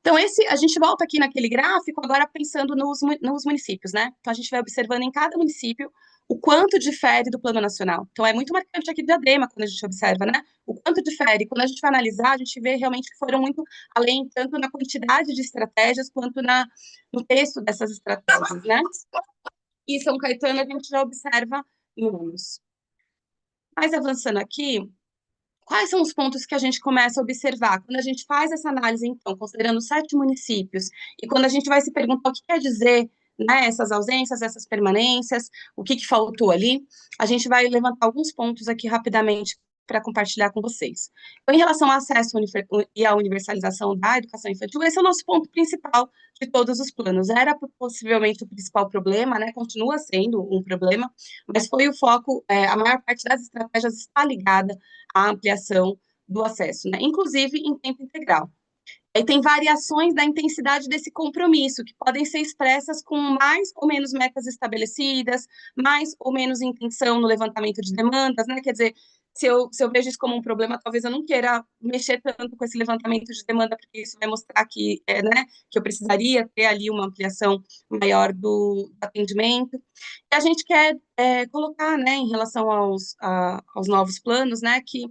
Então, a gente volta aqui naquele gráfico, agora pensando nos municípios, né? Então, a gente vai observando em cada município o quanto difere do plano nacional. Então, é muito marcante aqui Diadema, quando a gente observa, né? O quanto difere. Quando a gente vai analisar, a gente vê realmente que foram muito além, tanto na quantidade de estratégias, quanto no texto dessas estratégias, né? E São Caetano, a gente já observa menos. Mas avançando aqui, quais são os pontos que a gente começa a observar? Quando a gente faz essa análise, então, considerando 7 municípios, e quando a gente vai se perguntar o que quer dizer, né, essas ausências, essas permanências, o que faltou ali, a gente vai levantar alguns pontos aqui rapidamente para compartilhar com vocês. Então, em relação ao acesso e à universalização da educação infantil, esse é o nosso ponto principal de todos os planos. Era possivelmente o principal problema, né, continua sendo um problema, mas foi o foco, a maior parte das estratégias está ligada à ampliação do acesso, né, inclusive em tempo integral. Aí tem variações da intensidade desse compromisso, que podem ser expressas com mais ou menos metas estabelecidas, mais ou menos intenção no levantamento de demandas, né? Quer dizer, se eu vejo isso como um problema, talvez eu não queira mexer tanto com esse levantamento de demanda, porque isso vai mostrar que, né, que eu precisaria ter ali uma ampliação maior do atendimento. E a gente quer colocar, né, em relação aos novos planos, né, que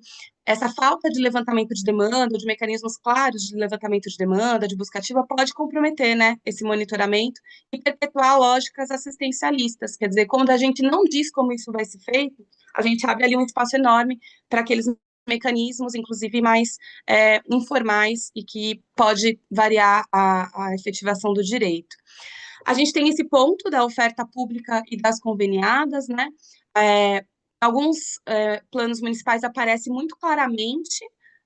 essa falta de levantamento de demanda, de mecanismos claros de levantamento de demanda, de busca ativa, pode comprometer, né, esse monitoramento e perpetuar lógicas assistencialistas. Quer dizer, quando a gente não diz como isso vai ser feito, a gente abre ali um espaço enorme para aqueles mecanismos, inclusive mais informais, e que pode variar a efetivação do direito. A gente tem esse ponto da oferta pública e das conveniadas, né? Alguns planos municipais aparece muito claramente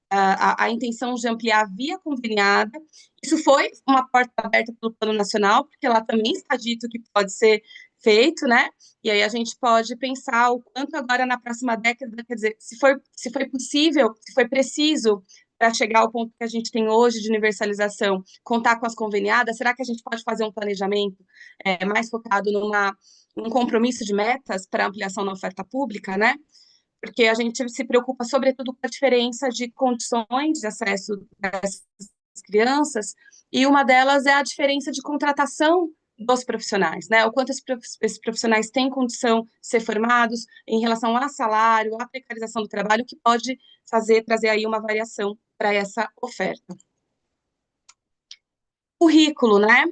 a intenção de ampliar via conveniada. Isso foi uma porta aberta pelo Plano Nacional, porque lá também está dito que pode ser feito, né? E aí a gente pode pensar o quanto agora na próxima década, quer dizer, se foi possível, se foi preciso para chegar ao ponto que a gente tem hoje de universalização, contar com as conveniadas, será que a gente pode fazer um planejamento mais focado num compromisso de metas para ampliação na oferta pública, né? Porque a gente se preocupa, sobretudo, com a diferença de condições de acesso dessas crianças, e uma delas é a diferença de contratação dos profissionais, né? O quanto esses profissionais têm condição de ser formados em relação a salário, à precarização do trabalho, que pode trazer aí uma variação para essa oferta. Currículo, né?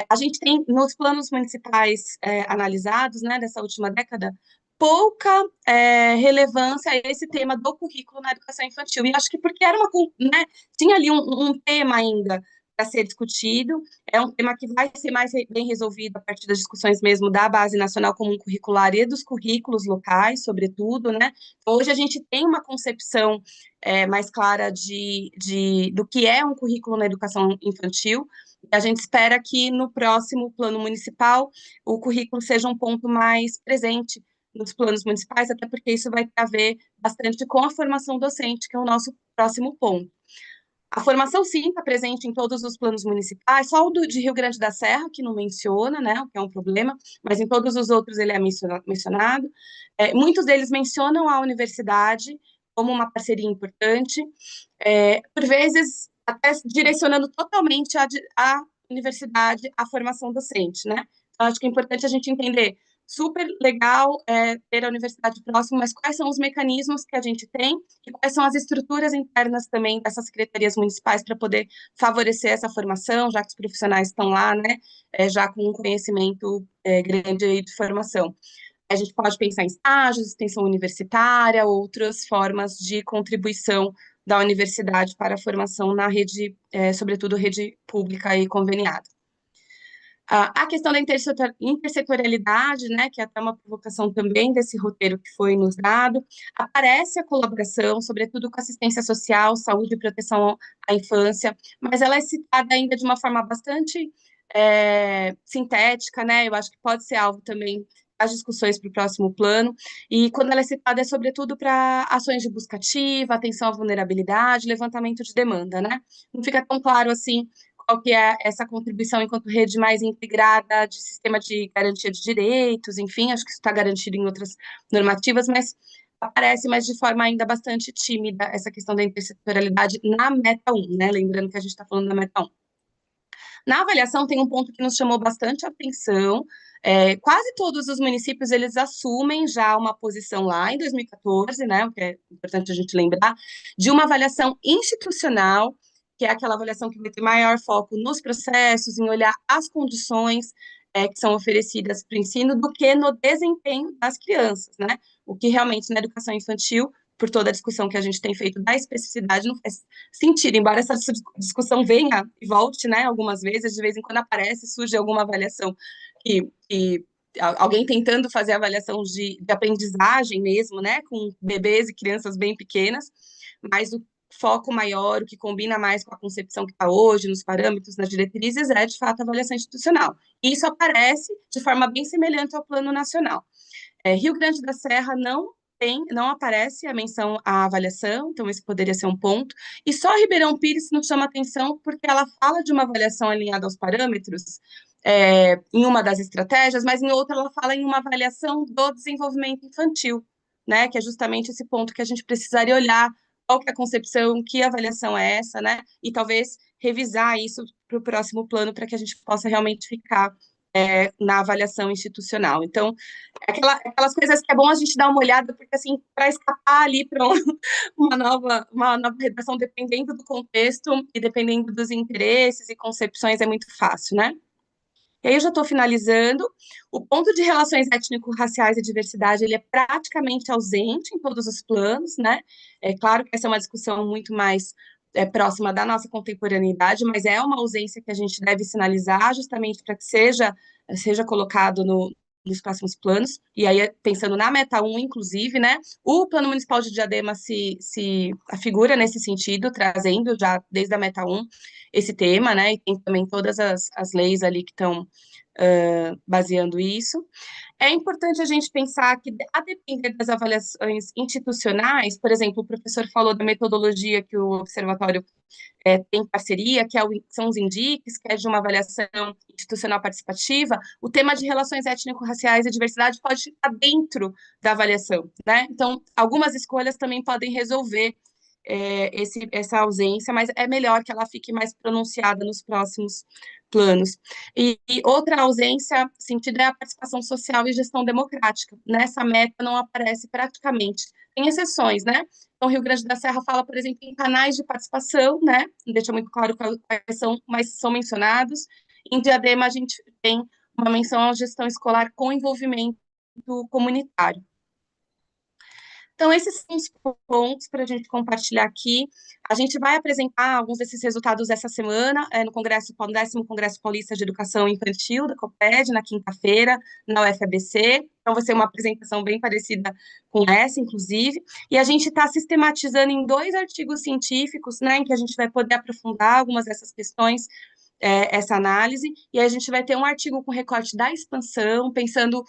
A gente tem nos planos municipais analisados, né, dessa última década, pouca relevância a esse tema do currículo na educação infantil. E acho que porque era né, tinha ali um tema ainda para ser discutido, é um tema que vai ser mais bem resolvido a partir das discussões mesmo da Base Nacional Comum Curricular e dos currículos locais, sobretudo, né? Hoje a gente tem uma concepção mais clara do que é um currículo na educação infantil. A gente espera que no próximo plano municipal o currículo seja um ponto mais presente nos planos municipais, até porque isso vai ter a ver bastante com a formação docente, que é o nosso próximo ponto. A formação, sim, está presente em todos os planos municipais, só o de Rio Grande da Serra, que não menciona, né, o que é um problema, mas em todos os outros ele é mencionado. Muitos deles mencionam a universidade como uma parceria importante, por vezes até direcionando totalmente a universidade à formação docente, né? Então, acho que é importante a gente entender, super legal ter a universidade próxima, mas quais são os mecanismos que a gente tem e quais são as estruturas internas também dessas secretarias municipais para poder favorecer essa formação, já que os profissionais estão lá, né, já com um conhecimento grande de formação. A gente pode pensar em estágios, extensão universitária, outras formas de contribuição da universidade para a formação na rede, sobretudo rede pública e conveniada. A questão da intersetorialidade, né, que é até uma provocação também desse roteiro que foi nos dado, aparece a colaboração, sobretudo com assistência social, saúde e proteção à infância, mas ela é citada ainda de uma forma bastante sintética, né, eu acho que pode ser alvo também das discussões para o próximo plano, e quando ela é citada é sobretudo para ações de busca ativa, atenção à vulnerabilidade, levantamento de demanda, né, não fica tão claro assim qual que é essa contribuição enquanto rede mais integrada de sistema de garantia de direitos, enfim, acho que isso está garantido em outras normativas, mas aparece, mas de forma ainda bastante tímida, essa questão da intersetorialidade na Meta 1, né? Lembrando que a gente está falando da Meta 1. Na avaliação tem um ponto que nos chamou bastante atenção, quase todos os municípios, eles assumem já uma posição lá em 2014, né, o que é importante a gente lembrar, de uma avaliação institucional, que é aquela avaliação que vai ter maior foco nos processos, em olhar as condições que são oferecidas para o ensino, do que no desempenho das crianças, né, o que realmente na educação infantil, por toda a discussão que a gente tem feito da especificidade, não faz sentido, embora essa discussão venha e volte, né, algumas vezes, de vez em quando aparece, surge alguma avaliação que alguém tentando fazer avaliação de aprendizagem mesmo, né, com bebês e crianças bem pequenas, mas o foco maior, o que combina mais com a concepção que está hoje, nos parâmetros, nas diretrizes, é, de fato, a avaliação institucional. E isso aparece de forma bem semelhante ao Plano Nacional. Rio Grande da Serra não aparece a menção à avaliação, então esse poderia ser um ponto. E só Ribeirão Pires nos chama atenção porque ela fala de uma avaliação alinhada aos parâmetros em uma das estratégias, mas em outra ela fala em uma avaliação do desenvolvimento infantil, né? Que é justamente esse ponto que a gente precisaria olhar qual que é a concepção, que avaliação é essa, né? E talvez revisar isso para o próximo plano para que a gente possa realmente ficar na avaliação institucional. Então, aquelas coisas que é bom a gente dar uma olhada, porque, assim, para escapar ali para uma nova redação, dependendo do contexto e dependendo dos interesses e concepções, é muito fácil, né? E aí eu já estou finalizando. O ponto de relações étnico-raciais e diversidade, ele é praticamente ausente em todos os planos, né? É claro que essa é uma discussão muito mais próxima da nossa contemporaneidade, mas é uma ausência que a gente deve sinalizar justamente para que seja colocado nos próximos planos, e aí pensando na Meta 1, inclusive, né, o Plano Municipal de Diadema se afigura nesse sentido, trazendo já desde a Meta 1 esse tema, né, e tem também todas as leis ali que estão baseando isso. É importante a gente pensar que, a depender das avaliações institucionais, por exemplo, o professor falou da metodologia que o Observatório tem parceria, são os INDICs, que é de uma avaliação institucional participativa, o tema de relações étnico-raciais e diversidade pode estar dentro da avaliação, né? Então, algumas escolhas também podem resolver essa ausência, mas é melhor que ela fique mais pronunciada nos próximos planos. E outra ausência sentida é a participação social e gestão democrática. Nessa meta não aparece praticamente. Tem exceções, né? Então, Rio Grande da Serra fala, por exemplo, em canais de participação, né? Não deixa muito claro quais são, mas são mencionados. Em Diadema, a gente tem uma menção à gestão escolar com envolvimento comunitário. Então, esses são os pontos para a gente compartilhar aqui. A gente vai apresentar alguns desses resultados essa semana, no 10º Congresso Paulista de Educação Infantil, da COPED, na quinta-feira, na UFABC. Então, vai ser uma apresentação bem parecida com essa, inclusive. E a gente está sistematizando em 2 artigos científicos, né, em que a gente vai poder aprofundar algumas dessas questões, essa análise, e a gente vai ter um artigo com recorte da expansão, pensando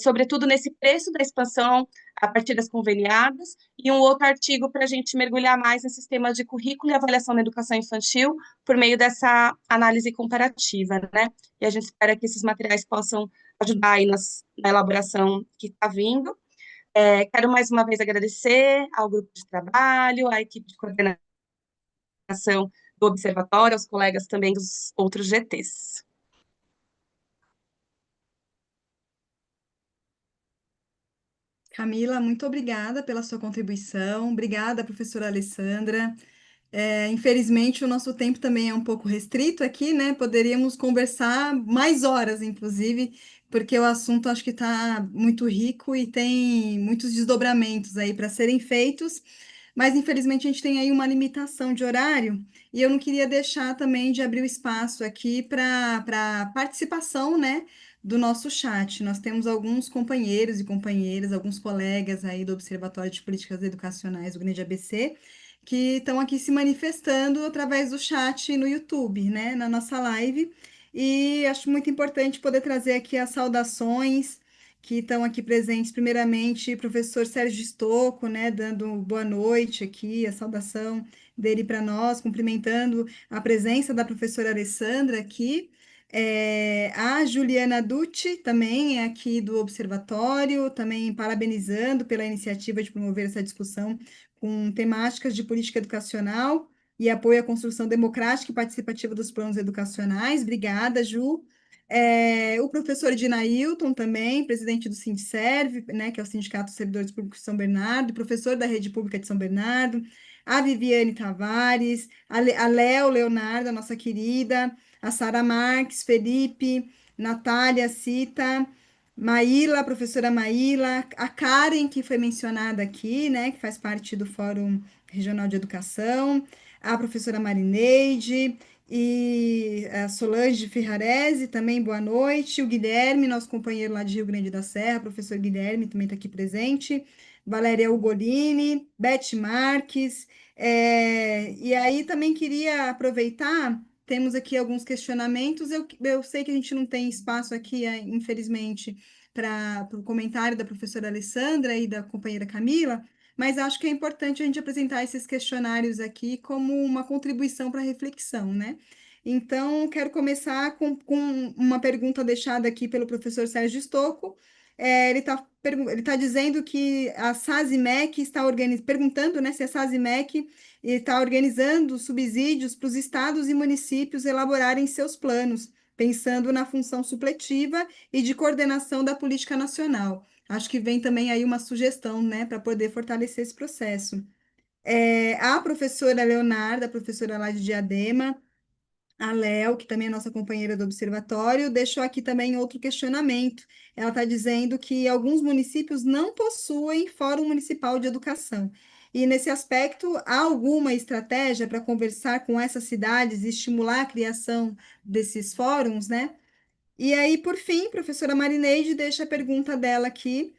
sobretudo nesse preço da expansão a partir das conveniadas, e um outro artigo para a gente mergulhar mais em sistemas de currículo e avaliação na educação infantil, por meio dessa análise comparativa, né? E a gente espera que esses materiais possam ajudar aí na elaboração que está vindo. Quero mais uma vez agradecer ao grupo de trabalho, à equipe de coordenação do Observatório, aos colegas também dos outros GTs. Camila, muito obrigada pela sua contribuição. Obrigada, professora Alessandra. Infelizmente, o nosso tempo também é um pouco restrito aqui, né? Poderíamos conversar mais horas, inclusive, porque o assunto acho que está muito rico e tem muitos desdobramentos aí para serem feitos. mas infelizmente a gente tem aí uma limitação de horário, e eu não queria deixar também de abrir o espaço aqui para participação, né, do nosso chat. Nós temos alguns companheiros e companheiras, alguns colegas aí do Observatório de Políticas Educacionais do Grande ABC, que estão aqui se manifestando através do chat no YouTube, né, na nossa live. E acho muito importante poder trazer aqui as saudações que estão aqui presentes. Primeiramente, professor Sérgio Stocco, né, dando boa noite aqui, a saudação dele para nós, cumprimentando a presença da professora Alessandra aqui. A Juliana Ducci também é aqui do Observatório, também parabenizando pela iniciativa de promover essa discussão com temáticas de política educacional e apoio à construção democrática e participativa dos planos educacionais. Obrigada, Ju. O professor Dinailton também, presidente do Sindserv, né, que é o Sindicato dos Servidores Públicos de São Bernardo, professor da Rede Pública de São Bernardo, a Viviane Tavares, a Léo Leonardo, a nossa querida, a Sara Marques, Felipe, Natália, Cita, Maíla, a professora Maíla, a Karen, que foi mencionada aqui, né, que faz parte do Fórum Regional de Educação, a professora Marineide, e a Solange Ferrarese, também boa noite. O Guilherme, nosso companheiro lá de Rio Grande da Serra, professor Guilherme, também está aqui presente. Valéria Ugolini, Beth Marques. E aí também queria aproveitar, temos aqui alguns questionamentos. Eu sei que a gente não tem espaço aqui, infelizmente, para o comentário da professora Alessandra e da companheira Camila, mas acho que é importante a gente apresentar esses questionários aqui como uma contribuição para a reflexão, né? Então, quero começar com uma pergunta deixada aqui pelo professor Sérgio Stocco. Ele tá dizendo que a SASIMEC está perguntando, né, se a SASIMEC está organizando subsídios para os estados e municípios elaborarem seus planos, pensando na função supletiva e de coordenação da política nacional. Acho que vem também aí uma sugestão, né, para poder fortalecer esse processo. A professora Leonarda, a professora lá de Diadema, a Léo, que também é nossa companheira do observatório, deixou aqui também outro questionamento. Ela está dizendo que alguns municípios não possuem Fórum Municipal de Educação. E, nesse aspecto, há alguma estratégia para conversar com essas cidades e estimular a criação desses fóruns, né? E aí, por fim, professora Marineide deixa a pergunta dela aqui.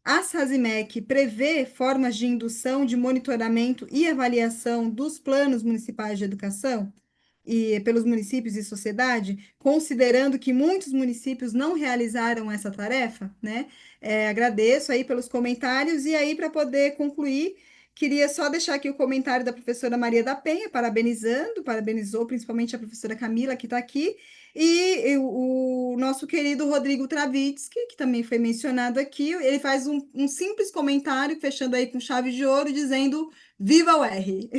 A SASIMEC prevê formas de indução de monitoramento e avaliação dos planos municipais de educação e pelos municípios e sociedade, considerando que muitos municípios não realizaram essa tarefa, né? Agradeço aí pelos comentários e aí para poder concluir, queria só deixar aqui o comentário da professora Maria da Penha, parabenizou principalmente a professora Camila, que está aqui, e o nosso querido Rodrigo Travitsky, que também foi mencionado aqui, ele faz um simples comentário, fechando aí com chave de ouro, dizendo Viva o R!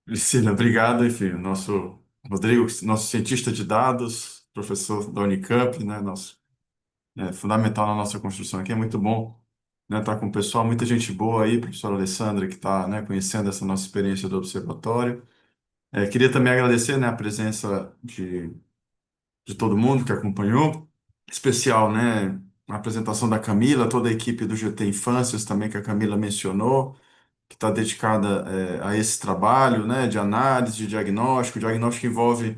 Priscila, obrigado. Enfim, o nosso Rodrigo, nosso cientista de dados, professor da Unicamp, né, nosso, fundamental na nossa construção aqui. É muito bom, né, estar com o pessoal, muita gente boa aí, professora Alessandra, que está, né, conhecendo essa nossa experiência do observatório. Queria também agradecer, né, a presença de todo mundo que acompanhou, em especial, né, a apresentação da Camila, toda a equipe do GT Infâncias também que a Camila mencionou, que está dedicada a esse trabalho, né, de análise, de diagnóstico. O diagnóstico envolve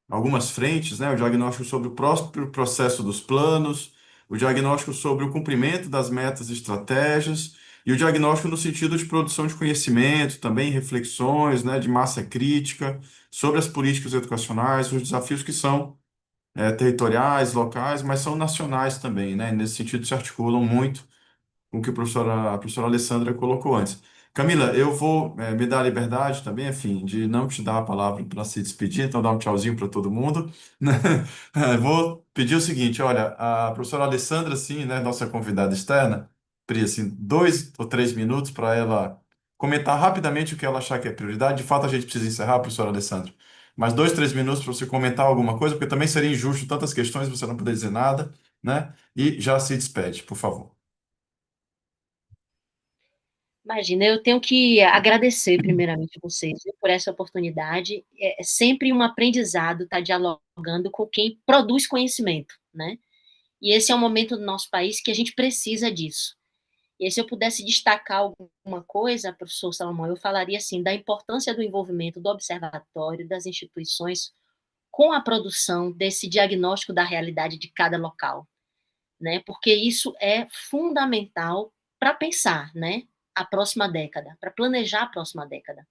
algumas frentes, né, o diagnóstico sobre o próprio processo dos planos, o diagnóstico sobre o cumprimento das metas e estratégias, e o diagnóstico no sentido de produção de conhecimento, também reflexões, né, de massa crítica sobre as políticas educacionais, os desafios que são territoriais, locais, mas são nacionais também, né? Nesse sentido se articulam muito com o que a professora Alessandra colocou antes. Camila, eu vou me dar a liberdade também, enfim, de não te dar a palavra para se despedir, então dar um tchauzinho para todo mundo. Né? Vou pedir o seguinte, olha, a professora Alessandra, sim, né, nossa convidada externa, Pri, assim, 2 ou 3 minutos para ela comentar rapidamente o que ela achar que é prioridade. De fato, a gente precisa encerrar, professora Alessandra. Mas 2, 3 minutos para você comentar alguma coisa, porque também seria injusto tantas questões você não poder dizer nada, né? E já se despede, por favor. Imagina, eu tenho que agradecer primeiramente vocês, viu, por essa oportunidade. É sempre um aprendizado estar dialogando com quem produz conhecimento, né? E esse é um momento do nosso país que a gente precisa disso. E aí, se eu pudesse destacar alguma coisa, professor Salomão, eu falaria assim da importância do envolvimento do observatório, das instituições, com a produção desse diagnóstico da realidade de cada local, né? Porque isso é fundamental para pensar, né, a próxima década, para planejar a próxima década.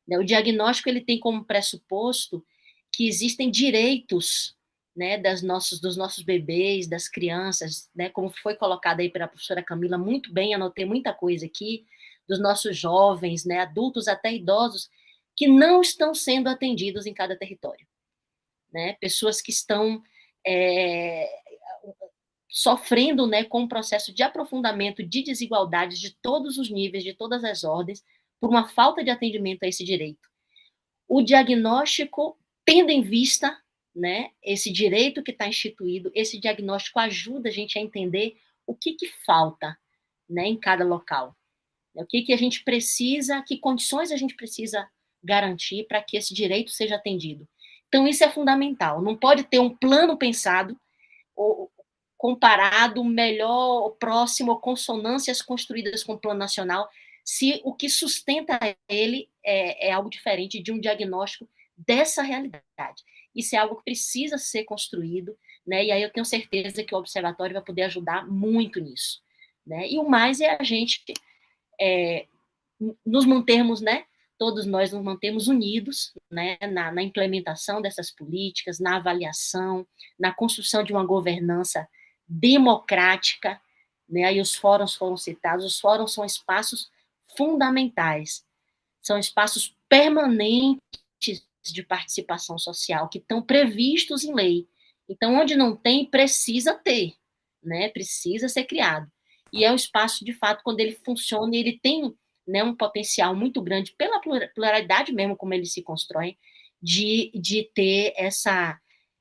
Né? O diagnóstico ele tem como pressuposto que existem direitos, né, dos nossos bebês, das crianças, né, como foi colocado aí pela professora Camila, muito bem, anotei muita coisa aqui, dos nossos jovens, né, adultos até idosos, que não estão sendo atendidos em cada território. Né? Pessoas que estão sofrendo, né, com um processo de aprofundamento de desigualdades de todos os níveis, de todas as ordens, por uma falta de atendimento a esse direito. O diagnóstico, tendo em vista, né, esse direito que está instituído, esse diagnóstico ajuda a gente a entender o que falta, né, em cada local. O que a gente precisa, que condições a gente precisa garantir para que esse direito seja atendido. Então, isso é fundamental. Não pode ter um plano pensado ou comparado, melhor, próximo, consonâncias construídas com o plano nacional, se o que sustenta ele é algo diferente de um diagnóstico dessa realidade. Isso é algo que precisa ser construído, né? E aí eu tenho certeza que o observatório vai poder ajudar muito nisso. Né? E o mais é a gente nos mantermos, né? Todos nós nos mantemos unidos, né? Na implementação dessas políticas, na avaliação, na construção de uma governança democrática, né? Aí os fóruns foram citados, os fóruns são espaços fundamentais, são espaços permanentes de participação social que estão previstos em lei. Então, onde não tem, precisa ter, né? Precisa ser criado. E é um espaço, de fato, quando ele funciona, ele tem, né, um potencial muito grande, pela pluralidade mesmo como ele se constrói, de ter essa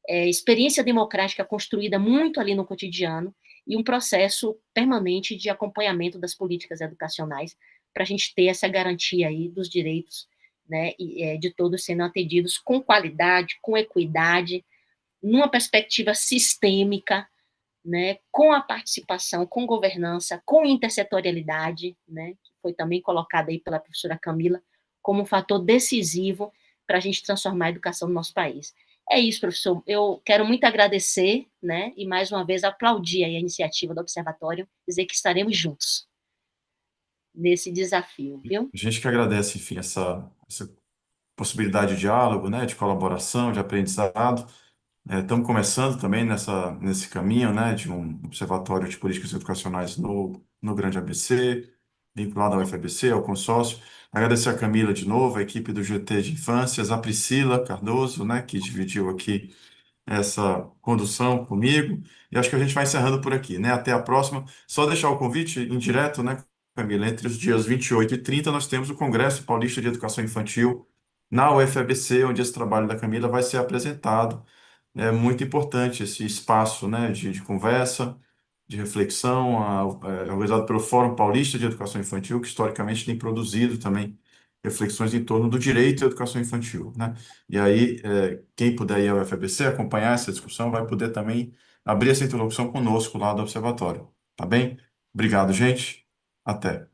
experiência democrática construída muito ali no cotidiano e um processo permanente de acompanhamento das políticas educacionais para a gente ter essa garantia aí dos direitos, né, de todos sendo atendidos com qualidade, com equidade, numa perspectiva sistêmica, né, com a participação, com governança, com intersetorialidade, né, que foi também colocada aí pela professora Camila como um fator decisivo para a gente transformar a educação no nosso país. É isso, professor. Eu quero muito agradecer, né, e mais uma vez aplaudir a iniciativa do Observatório, dizer que estaremos juntos nesse desafio, viu? A gente que agradece, enfim, essa possibilidade de diálogo, né, de colaboração, de aprendizado. Estamos começando também nesse caminho, né, de um observatório de políticas educacionais no Grande ABC, vinculado ao FABC, ao consórcio. Agradecer a Camila de novo, a equipe do GT de Infâncias, a Priscila Cardoso, né, que dividiu aqui essa condução comigo. E acho que a gente vai encerrando por aqui, né? Até a próxima. Só deixar o convite indireto, né, Camila? Entre os dias 28 e 30, nós temos o Congresso Paulista de Educação Infantil na UFABC, onde esse trabalho da Camila vai ser apresentado. É muito importante esse espaço, né, de conversa, de reflexão, organizado pelo Fórum Paulista de Educação Infantil, que historicamente tem produzido também reflexões em torno do direito à educação infantil, né? E aí, quem puder ir ao FABC, acompanhar essa discussão, vai poder também abrir essa interlocução conosco lá do Observatório, tá bem? Obrigado, gente. Até.